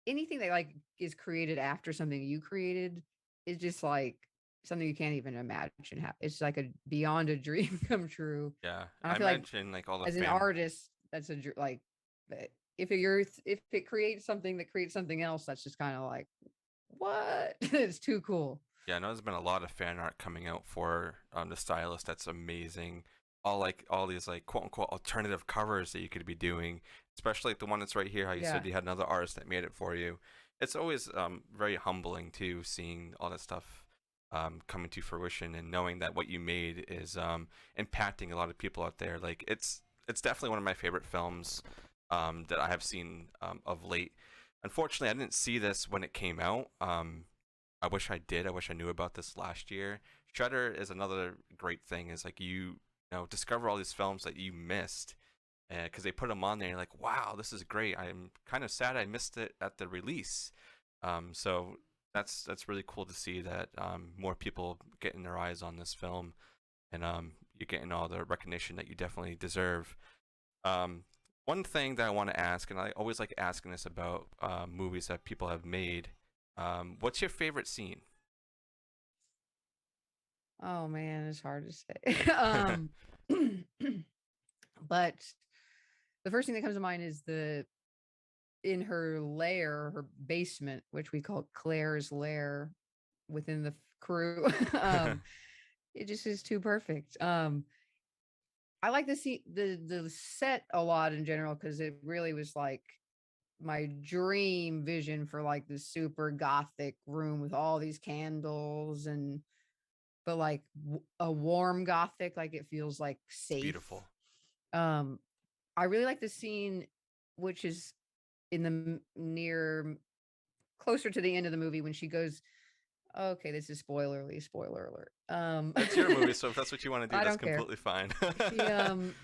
anything that like is created after something you created is just like something you can't even imagine. It's like a beyond a dream come true. Yeah, and I feel mentioned like all the as an artist, that's like, if it creates something that creates something else, that's just kind of like, what? It's too cool. Yeah, I know there's been a lot of fan art coming out for the Stylist. That's amazing. All these like quote unquote alternative covers that you could be doing, especially like the one that's right here. How you said you had another artist that made it for you. It's always very humbling too, seeing all that stuff coming to fruition and knowing that what you made is impacting a lot of people out there. Like it's definitely one of my favorite films that I have seen of late. Unfortunately, I didn't see this when it came out. I wish I did. I wish I knew about this last year. Shudder is another great thing. Is like you discover all these films that you missed, because they put them on there. And you're like, wow, this is great. I'm kind of sad I missed it at the release. So that's really cool to see that more people getting their eyes on this film, and you're getting all the recognition that you definitely deserve. Um, One thing that I want to ask, and I always like asking this about movies that people have made. What's your favorite scene? Oh man, it's hard to say. But the first thing that comes to mind is the in her lair, her basement, which we call Claire's lair within the crew. It just is too perfect. I like to see the set a lot in general because it really was like my dream vision for like this super gothic room with all these candles and but like a warm gothic, like it feels like It's safe. beautiful. I really like the scene, which is in the near closer to the end of the movie when she goes. Okay, this is spoiler alert. That's your movie, so if that's what you want to do, I that's don't care. completely fine.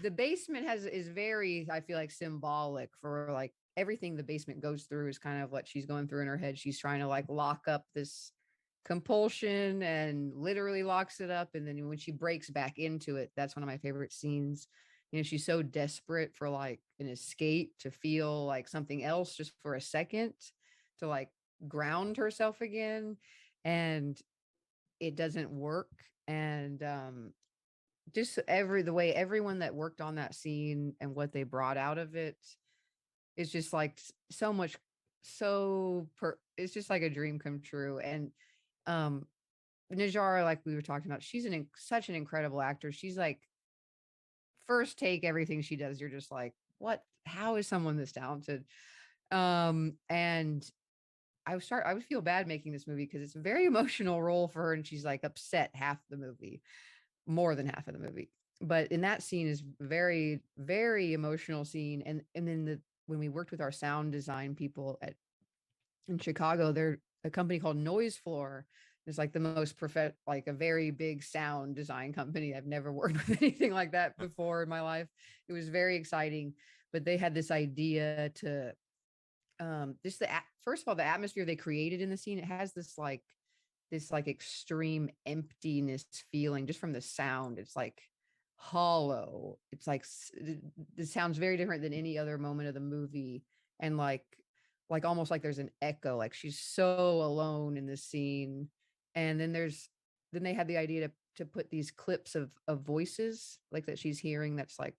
The basement is very, I feel like, symbolic for like everything the basement goes through is kind of what she's going through in her head. She's trying to like lock up this compulsion and literally locks it up. And then when she breaks back into it, that's one of my favorite scenes. She's so desperate for like an escape to feel like something else just for a second to like ground herself again. And it doesn't work. And just the way everyone that worked on that scene and what they brought out of it is just like so much it's just like a dream come true. And um Najara, like we were talking about, she's such an incredible actor. She's like first take everything she does, you're just like, what, how is someone this talented? And I would feel bad making this movie because it's a very emotional role for her and she's like upset half the movie, more than half of the movie. But in that scene is very, very emotional scene. And then when we worked with our sound design people in Chicago, they're a company called Noise Floor. It's like the most like a very big sound design company. I've never worked with anything like that before in my life. It was very exciting, but they had this idea to just first of all, the atmosphere they created in the scene, it has this like extreme emptiness feeling just from the sound. It's like hollow. It's like this sounds very different than any other moment of the movie, and like almost like there's an echo. Like she's so alone in this scene, and then they had the idea to put these clips of voices like that she's hearing. That's like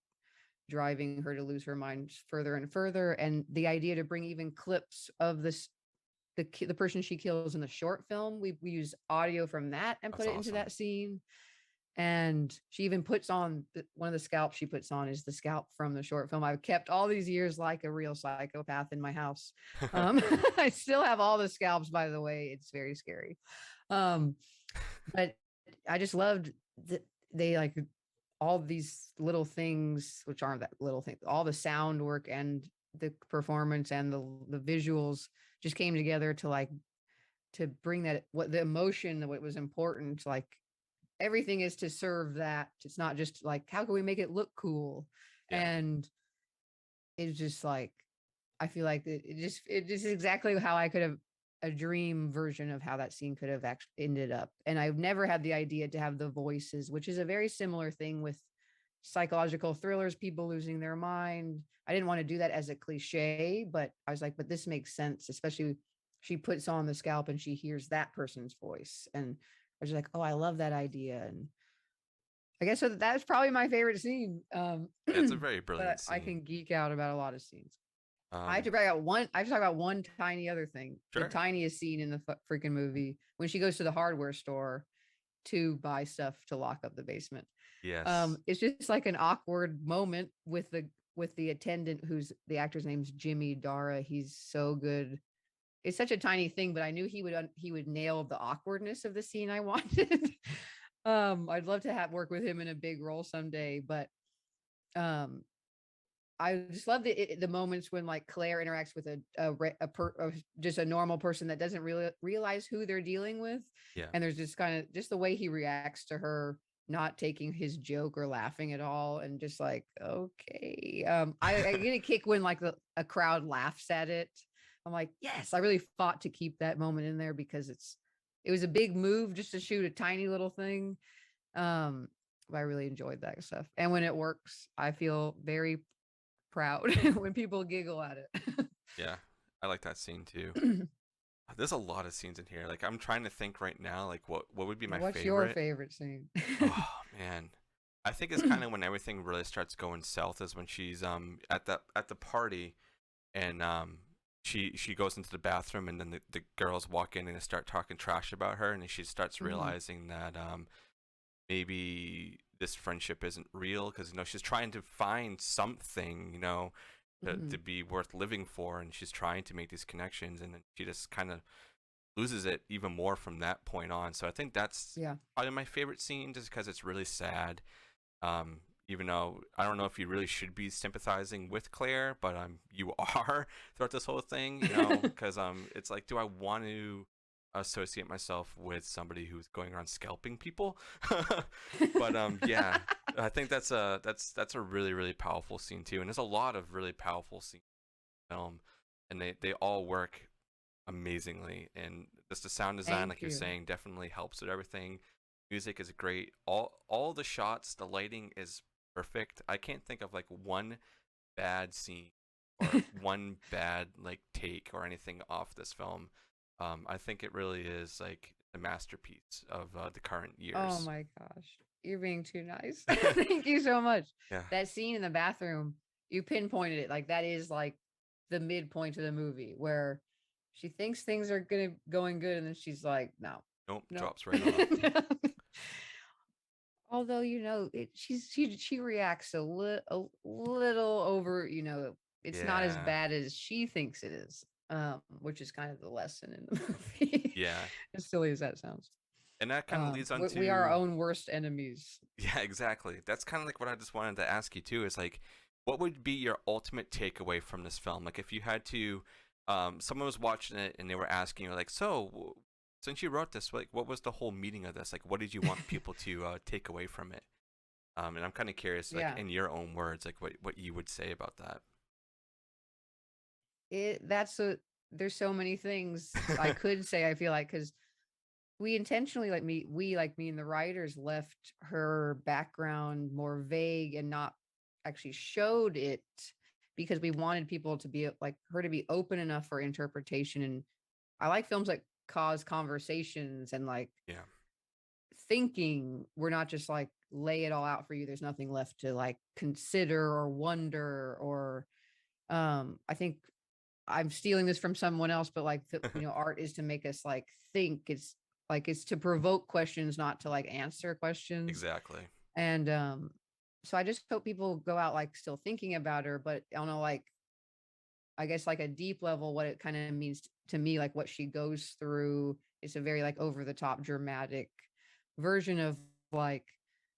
driving her to lose her mind further and further, and the idea to bring even clips of the person she kills in the short film. We use audio from that and That's put it into awesome. that scene. And she even puts on one of the scalps she puts on is the scalp from the short film. I've kept all these years like a real psychopath in my house. I still have all the scalps, by the way. It's very scary. But I just loved that they like all these little things, which aren't that little thing, all the sound work and the performance and the visuals just came together to bring that what the emotion, what was important, like everything is to serve that. It's not just like how can we make it look cool. Yeah. And it's just like I feel like it just is exactly how I could have a dream version of how that scene could have actually ended up. And I've never had the idea to have the voices, which is a very similar thing with psychological thrillers, people losing their mind. I didn't want to do that as a cliche, but I was like, but this makes sense, especially she puts on the scalp and she hears that person's voice. And I was like, oh, I love that idea. And I guess so that's probably my favorite scene. Yeah, it's a very But brilliant I scene. can geek out about a lot of scenes. I have Um, to bring out one. I have to talk about one tiny other thing. The sure. tiniest scene in the freaking movie when she goes to the hardware store to buy stuff to lock up the basement. Yes. It's just like an awkward moment with the attendant, who's the actor's name's Jimmy Dara. He's so good. It's such a tiny thing, but I knew he would nail the awkwardness of the scene I wanted. I'd love to have work with him in a big role someday, but um I just love the moments when like Claire interacts with just a normal person that doesn't really realize who they're dealing with, Yeah. and there's just kind of just the way he reacts to her not taking his joke or laughing at all, and just like, okay, I get a kick when like a crowd laughs at it. I'm like, yes, I really fought to keep that moment in there because it was a big move just to shoot a tiny little thing. But I really enjoyed that stuff, and when it works, I feel very proud when people giggle at it. Yeah. I like that scene too. There's a lot of scenes in here. Like I'm trying to think right now, like what would be my What's favorite? your favorite scene? Oh man. I think it's kind of when everything really starts going south is when she's at the party and she goes into the bathroom and then the girls walk in and start talking trash about her and then she starts realizing that maybe this friendship isn't real because she's trying to find something to be worth living for, and she's trying to make these connections, and then she just kind of loses it even more from that point on. So I think that's probably my favorite scene just because it's really sad. Even though I don't know if you really should be sympathizing with Claire, but you are throughout this whole thing, because it's like, do I want to associate myself with somebody who's going around scalping people? But yeah, I think that's a really, really powerful scene too, and there's a lot of really powerful scenes in the film, and they all work amazingly, and just the sound design, like you're saying, definitely helps with everything. Music is great. All the shots, the lighting is perfect. I can't think of like one bad scene or one bad like take or anything off this film. I think it really is like a masterpiece of the current years. Oh my gosh, you're being too nice. Thank you so much. Yeah. That scene in the bathroom, you pinpointed it. Like that is like the midpoint of the movie where she thinks things are going good, and then she's like, no. Nope. Drops right off. Although she reacts a little over, it's not as bad as she thinks it is, which is kind of the lesson in the movie. Yeah, as silly as that sounds. And that kind of leads on to we are our own worst enemies. Yeah, exactly. That's kind of like what I just wanted to ask you too. Is like, what would be your ultimate takeaway from this film? Like, if you had to, someone was watching it and they were asking you, like, so since you wrote this, like, what was the whole meaning of this? Like, what did you want people to take away from it? And I'm kind of curious, like, in your own words, like, what you would say about that. There's so many things I could say. I feel like because we intentionally, like me and the writers, left her background more vague and not actually showed it because we wanted people to be like her to be open enough for interpretation. And I like films that cause conversations and like thinking. We're not just like lay it all out for you. There's nothing left to like consider or wonder or I think I'm stealing this from someone else, but like art is to make us like think. It's to provoke questions, not to like answer questions. Exactly. And so I just hope people go out like still thinking about her, but on a like, I guess like a deep level, what it kind of means to me, like what she goes through. It's a very like over the top dramatic version of like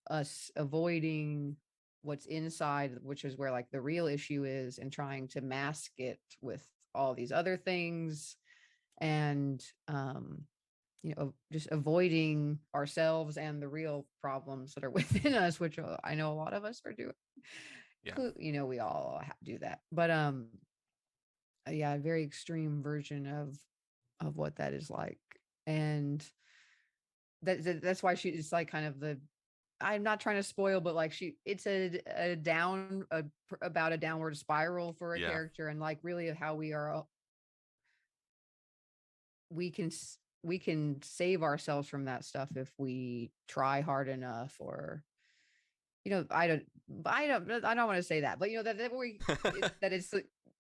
us avoiding what's inside, which is where like the real issue is, and trying to mask it with all these other things. And just avoiding ourselves and the real problems that are within us, which I know a lot of us are doing. Yeah. We all do that. But a very extreme version of what that is like. And that's why it's like kind of I'm not trying to spoil, but like it's about a downward spiral for a character, and like really how we can save ourselves from that stuff if we try hard enough, or I don't want to say that, but that it's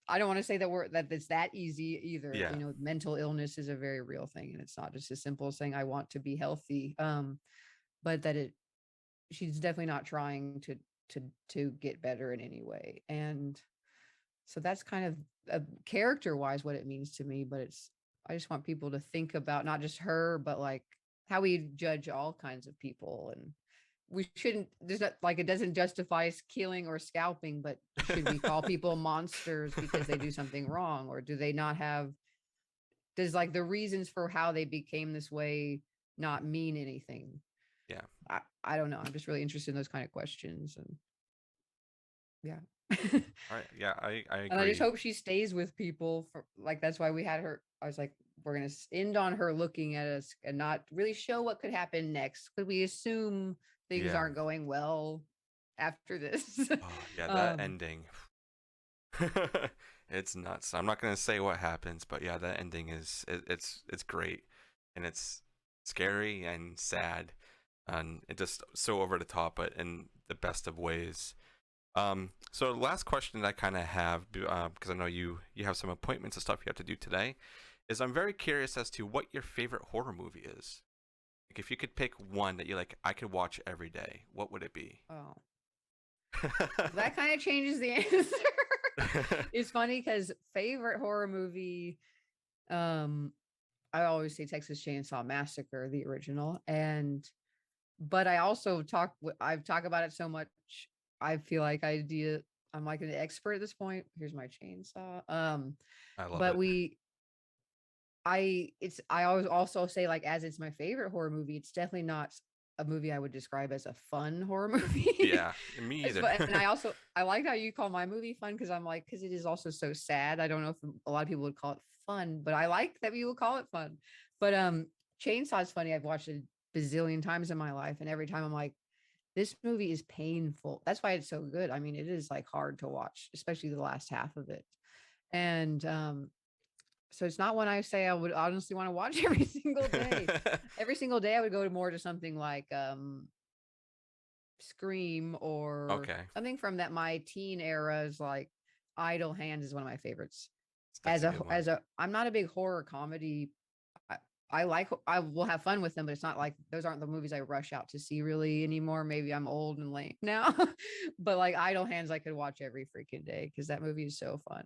I don't want to say that it's that easy either. Mental illness is a very real thing, and it's not just as simple as saying I want to be healthy, but that she's definitely not trying to get better in any way. And so that's kind of character wise what it means to me. But I just want people to think about not just her, but like how we judge all kinds of people, and we shouldn't, there's not like, it doesn't justify killing or scalping, but should we call people monsters because they do something wrong? Or do they not have, does like the reasons for how they became this way not mean anything? Yeah. I don't know. I'm just really interested in those kind of questions. And yeah. All right. Yeah, I agree. And I just hope she stays with people for like, that's why we had her. I was like, we're going to end on her looking at us and not really show what could happen next. Could we assume things Yeah. aren't going well after this? Oh, yeah, that ending. It's nuts. I'm not gonna say what happens, but yeah, that ending it's great, and it's scary and sad, and it just so over the top, but in the best of ways. So the last question that I kind of have, because I know you have some appointments and stuff you have to do today, is I'm very curious as to what your favorite horror movie is. Like, if you could pick one that you like, I could watch every day, what would it be? Oh, that kind of changes the answer. It's funny because favorite horror movie, I always say Texas Chainsaw Massacre, the original, but I also I've talked about it so much. I feel like I'm like an expert at this point. Here's my chainsaw. I love But it. I always also say, like, as it's my favorite horror movie, it's definitely not a movie I would describe as a fun horror movie. Yeah, me either. And I like how you call my movie fun, because I'm like, because it is also so sad. I don't know if a lot of people would call it fun, but I like that you would call it fun. But Chainsaw is funny. I've watched it a bazillion times in my life, and every time I'm like, this movie is painful. That's why it's so good. I mean, it is like hard to watch, especially the last half of it. And so it's not one I say I would honestly want to watch every single day. Every single day I would go to more to something like Scream, or Okay. something from that my teen era is like Idle Hands is one of my favorites. That's a good one. I'm not a big horror comedy. I will have fun with them, but it's not like those aren't the movies I rush out to see really anymore. Maybe I'm old and lame now, but like Idle Hands, I could watch every freaking day because that movie is so fun.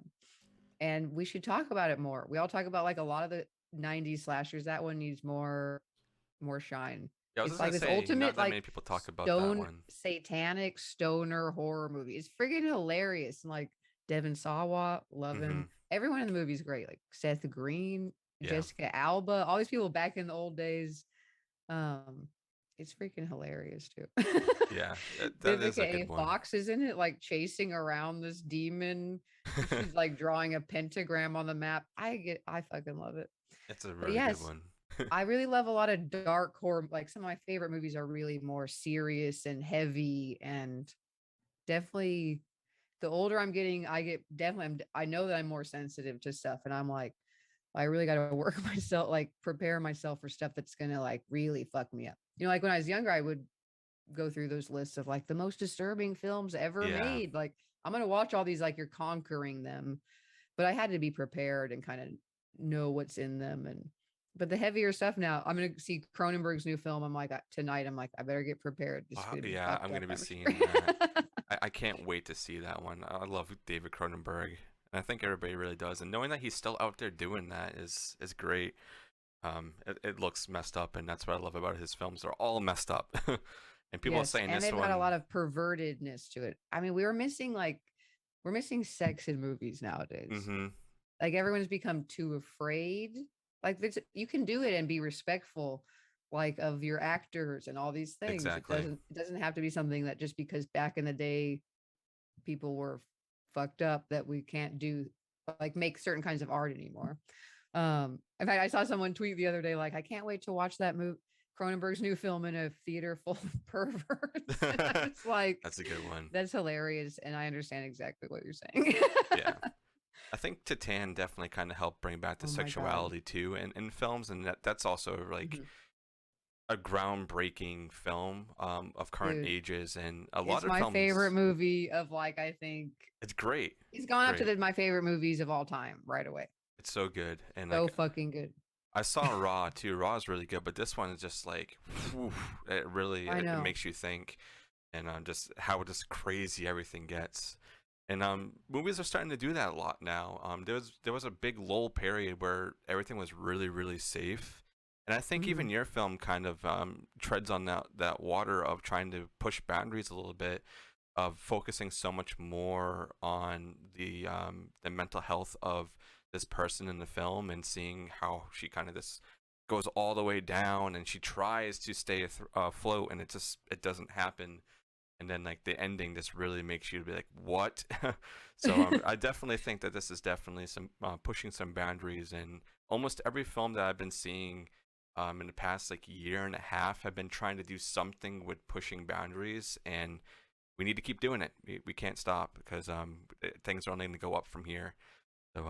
And we should talk about it more. We all talk about like a lot of the 90s slashers. That one needs more shine. Yeah, I was It's just like gonna this say, ultimate not that like many people talk about that one. satanic stoner horror movie. It's freaking hilarious. And like Devin Sawa, love Mm-hmm. him. Everyone in the movie is great. Like Seth Green, Yeah. Jessica Alba, all these people back in the old days. It's freaking hilarious too. Yeah, that is a Vivica A. good one. Fox is in it, like chasing around this demon. She's like drawing a pentagram on the map. I fucking love it. It's a But really good yes, one. I really love a lot of dark horror. Like some of my favorite movies are really more serious and heavy, and definitely the older I'm getting, I know that I'm more sensitive to stuff, and I'm like, I really got to work myself, like prepare myself for stuff that's going to like really fuck me up. You know, like when I was younger, I would go through those lists of like the most disturbing films ever Yeah. made. Like I'm going to watch all these, like you're conquering them, but I had to be prepared and kind of know what's in them. But the heavier stuff now, I'm going to see Cronenberg's new film. I'm like, tonight, I'm like, I better get prepared. It's gonna be Yeah, fucked I'm up, gonna be I'm seeing sure. that. I can't wait to see that one. I love David Cronenberg, and I think everybody really does. And knowing that he's still out there doing that is great. It looks messed up, and that's what I love about his films. They're all messed up, and people are Yes, saying and this they've got a one. lot of pervertedness to it. I mean, we're missing sex in movies nowadays. Mm-hmm. Like everyone's become too afraid. Like you can do it and be respectful, like of your actors and all these things. Exactly. It doesn't have to be something that just because back in the day people were fucked up that we can't do, like make certain kinds of art anymore. In fact, I saw someone tweet the other day like, I can't wait to watch that movie, Cronenberg's new film, in a theater full of perverts. It's like, That's a good one. that's hilarious, and I understand exactly what you're saying. Yeah. I think Titan definitely kind of helped bring back the Oh my God. sexuality too in films, and that's also like Mhm. a groundbreaking film of current Dude, ages, and a lot It's of my films. favorite movie of like, I think It's great. it's gone up to Great. my favorite movies of all time right away. It's so good, and So like fucking good. I saw Raw too. Raw is really good, but this one is just like, whew, it really I it know. makes you think, and just how just crazy everything gets. And movies are starting to do that a lot now. There was a big lull period where everything was really really safe, And I think even your film kind of treads on that water of trying to push boundaries a little bit, of focusing so much more on the mental health of this person in the film, and seeing how she kind of this goes all the way down, and she tries to stay afloat, and it doesn't happen. And then like the ending just really makes you be like, what? So I definitely think that this is definitely some pushing some boundaries, and almost every film that I've been seeing in the past like year and a half have been trying to do something with pushing boundaries, and we need to keep doing it. We can't stop, because things are only going to go up from here. So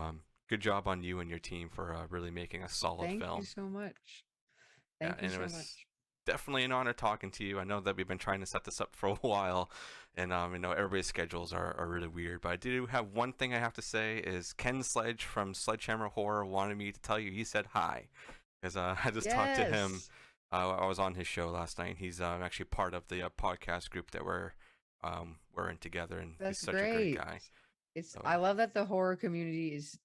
good job on you and your team for really making a solid Thank film. you so much. Yeah, Thank you and it so was much. definitely an honor talking to you. I know that we've been trying to set this up for a while, and everybody's schedules are really weird. But I do have one thing I have to say is Ken Sledge from Sledgehammer Horror wanted me to tell you he said hi, because I just talked to him. Yes. I was on his show last night. He's actually part of the podcast group that we're in together, and he's That's such a great great. guy. So, I love that the horror community is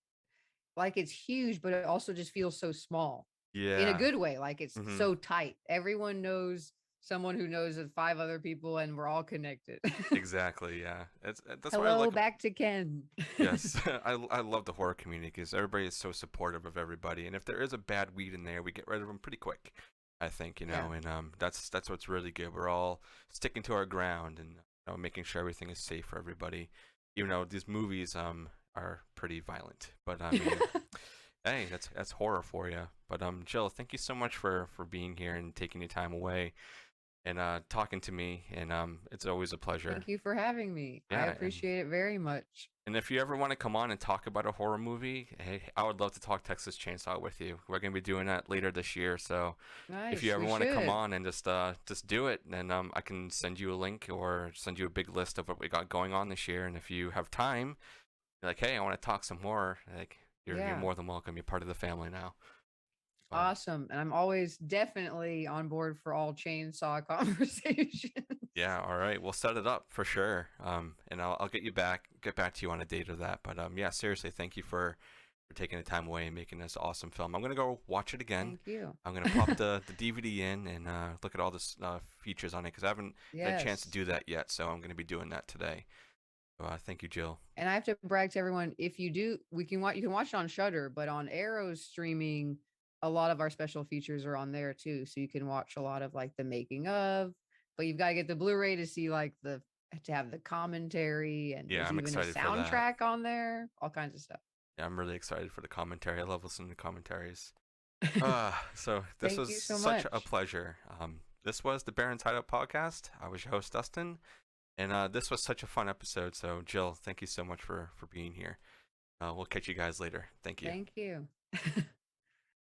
like, it's huge, but it also just feels so small in a yeah. good way. Like, it's Hmm. so tight. Everyone knows someone who knows of 5 other people, and we're all connected. Exactly. Yeah. That's why I Hello, like. back to Ken. Yes, I love the horror community, because everybody is so supportive of everybody, and if there is a bad weed in there, we get rid of them pretty quick. I think, Yeah. and that's what's really good. We're all sticking to our ground, and making sure everything is safe for everybody. Even though these movies are pretty violent, but I mean, hey, that's horror for you. But Jill, thank you so much for being here and taking your time away and talking to me, and it's always a pleasure. Thank you for having me. I Yeah, appreciate it very much. and if you ever want to come on and talk about a horror movie, hey, I would love to talk Texas Chainsaw with you. We're gonna be doing that later this year, so if you Nice. ever We want to come should. on and just do it, then I can send you a link or send you a big list of what we got going on this year. And if you have time, you're like, hey, I want to talk some more, like you're Yeah. more than welcome. You're part of the family now. Awesome. And I'm always definitely on board for all chainsaw conversations. Yeah, all right, we'll set it up for sure. And I'll get back to you on a date of that. But yeah, seriously, thank you for taking the time away and making this awesome film. I'm gonna go watch it again. Thank you. I'm gonna pop the DVD in and look at all the features on it, because I haven't had a chance to Yes. do that yet. So I'm gonna be doing that today. So thank you, Jill. And I have to brag to everyone, if you do, you can watch it on Shudder, but on Arrow's streaming, a lot of our special features are on there too. So you can watch a lot of like the making of, but you've got to get the Blu-ray to see like to have the commentary, and Yeah, there's I'm even a excited for that. soundtrack on there, all kinds of stuff. Yeah, I'm really excited for the commentary. I love listening to commentaries. So this Thank was you so such a much. pleasure. This was the Barrens Hideout Podcast. I was your host, Dustin, and this was such a fun episode. So Jill, thank you so much for being here. We'll catch you guys later. Thank you. Thank you.